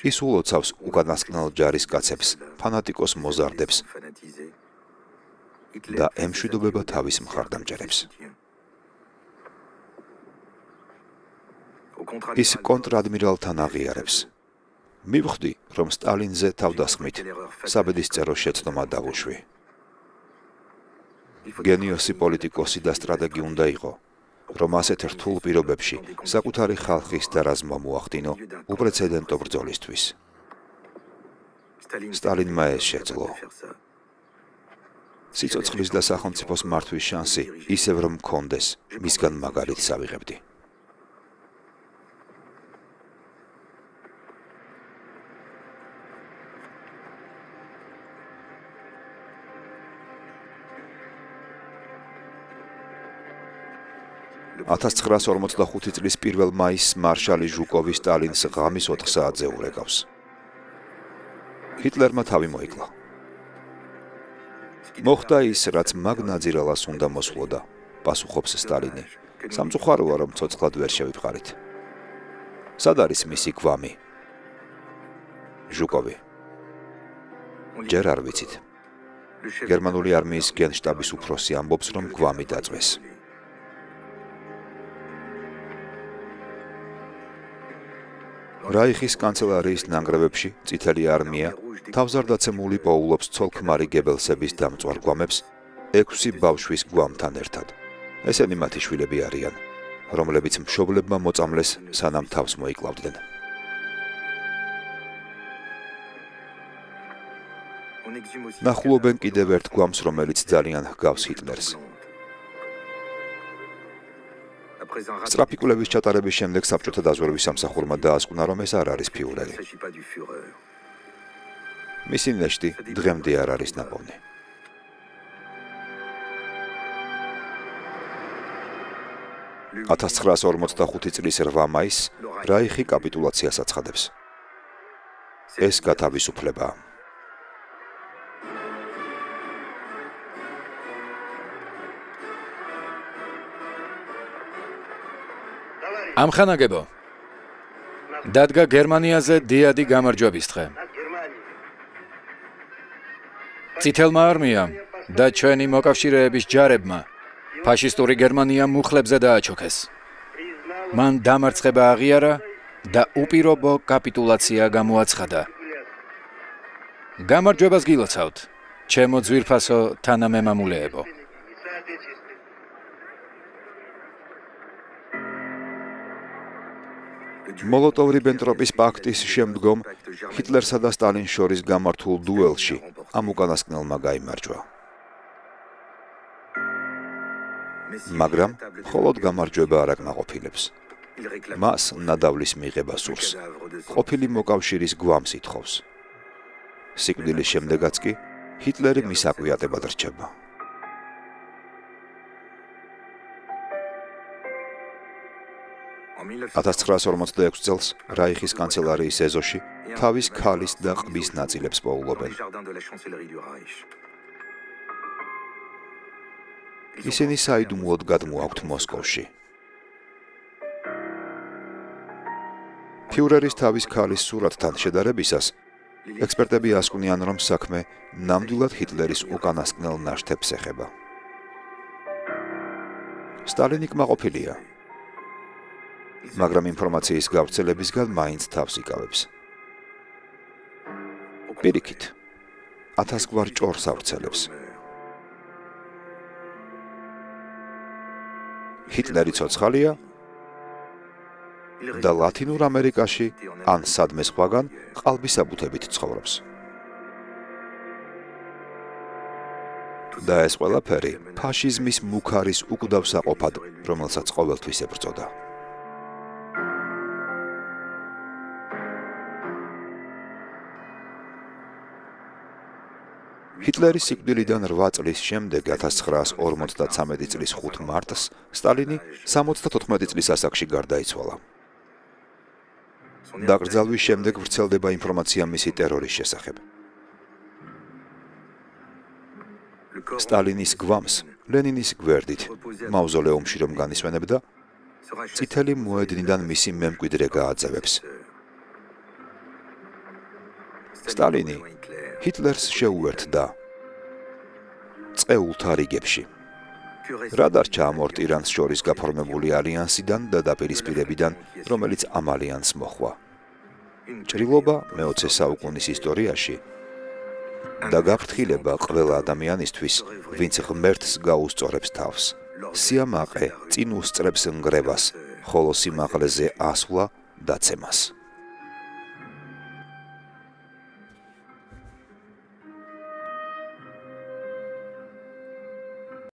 [SPEAKER 1] ის ულოცავს უკანასკნელ ჯარისკაცებს, ფანატიკოს მოზარდებს და ემშვიდობება თავის მხარდამჭერებს. ის კონტრადმირალთან აღიარებს. მივხვდი, რომ სტალინზე თავდასხმით საბედისწერო შეცდომა დავუშვი. გენიოსი პოლიტიკოსი და სტრატეგი უნდა იყო, რომ ასეთ რთულ პირობებში საკუთარი ხალხის დარაზმა მოახდინო უპრეცედენტო ბრძოლისთვის. სტალინმა ეს შეძლო. სიცოცხლის და სახელმწიფოს მართვის შანსი ისევ რომ მქონდეს, მისგან მაგალითს ავიღებდი. (1945 წლის 1 მაისს მარშალი ჟუკოვი სტალინს ღამის 4 საათზე ურეკავს. ჰიტლერმა თავი მოიკლა. მოხდა ის, რაც მაგ ნაძირალას უნდა მოსვლოდა, პასუხობს სტალინი. სამწუხაროა, რომ ცოცხლად ვერ შევიფყარით. სად არის მისი გვამი? ჟუკოვი. ჯერ არ ვიცით. გერმანული არმიის გენშტაბის უფროსი ამბობს, რომ გვამი დაწვეს. რაიხის კანცელარიის ნანგრევებში წითელი არმია თავზარდაცემული პოულობს ცოლ-ქმარი გებელსების დამწვარ გვამებს 6 ბავშვის გვამთან ერთად. ესენი მათი შვილები არიან, რომლებიც მშობლებმა მოწამლეს, სანამ თავს მოიკლავდნენ. ნახულობენ კიდევ ერთ გვამს, რომელიც ძალიან ჰგავს ჰიტლერს. სწრაფი კვლევის ჩატარების შემდეგ საბჭოთა დაზვერვის სამსახურმა დაასკვნა, რომ ეს არ არის ფიურერი. მისი ნეშტი დღემდე არ არის ნაპოვნი. (1945 წლის 8 მაისს რაიხი კაპიტულაციას აცხადებს. ეს გათავისუფლებაა.
[SPEAKER 3] ამხანაგებო, დადგა გერმანიაზე დიადი გამარჯვების დღე. წითელმა არმიამ და ჩვენი მოკავშირეების ჯარებმა ფაშისტური გერმანია მუხლებზე დააჩოქეს. მან დამარცხება აღიარა და უპირობო კაპიტულაცია გამოაცხადა. გამარჯვებას გილოცავთ, ჩემო ძვირფასო თანამემამულეებო.
[SPEAKER 1] მოლოტოვ-რიბენტროპის პაქტის შემდგომ ჰიტლერსა და სტალინს შორის გამართულ დუელში ამ უკანასკნელმა გაიმარჯვა. მაგრამ მხოლოდ გამარჯვება არ აკმაყოფილებს. მას ნადავლის მიღება სურს. ყოფილი მოკავშირის გვამს ითხოვს. სიკვდილის შემდეგაც კი ჰიტლერი მის აკვიატებად რჩება. 1946 წელს რაიხის კანცელარიის ეზოში თავის ქალის და ყბის ნაწილებს პოულობენ. ისინი საიდუმლოდ გადმოაქვთ მოსკოვში. ფიურერის თავის ქალის სურათთან შედარებისას ექსპერტები ასკვნიან, რომ საქმე ნამდვილად ჰიტლერის უკანასკნელ ნაშთებს ეხება. სტალინი კმაყოფილია, მაგრამ ინფორმაციის გავრცელებისგან მაინც თავს იკავებს. პირიქით, 1000 გვარ ჭორს ავრცელებს. ჰიტლერი ცოცხალია და ლათინურ ამერიკაში ან სადმე სხვაგან ყალბისაბუთებით ცხოვრობს. და ეს ყველაფერი ფაშიზმის მუქარის უკვდავსაყოფად, რომელსაც ყოველთვის ებრძოდა. ჰიტლერის სიკვდილიდან 8 წლის შემდეგ 1953 წლის 5 მარტს სტალინი 74 წლის ასაკში გარდაიცვალა. დაკრძალვის შემდეგ ვრცელდება ინფორმაცია მისი ტერორის შესახებ. სტალინის გვამს ლენინის გვერდით მავზოლეუმში რომ განისვენებდა, წითელი მოედნიდან მისი მემკვიდრე გააძევებს. სტალინი ჰიტლერს შეუერთდა წეულთა რიგებში. რა დარჩა ამ ორ ტირანს შორის გაფორმებული ალიანსიდან და დაპირისპირებიდან, რომელიც ამ ალიანსს მოჰყვა? ჭრილობა მე-20 საუკუნის ისტორიაში და გაფრთხილება ყველა ადამიანისთვის, ვინც ღმერთს გაუსწორებს თავს. სიამაყე წინ უსწრებს ნგრევას, ხოლო სიმაღლეზე ასვლა დაცემას.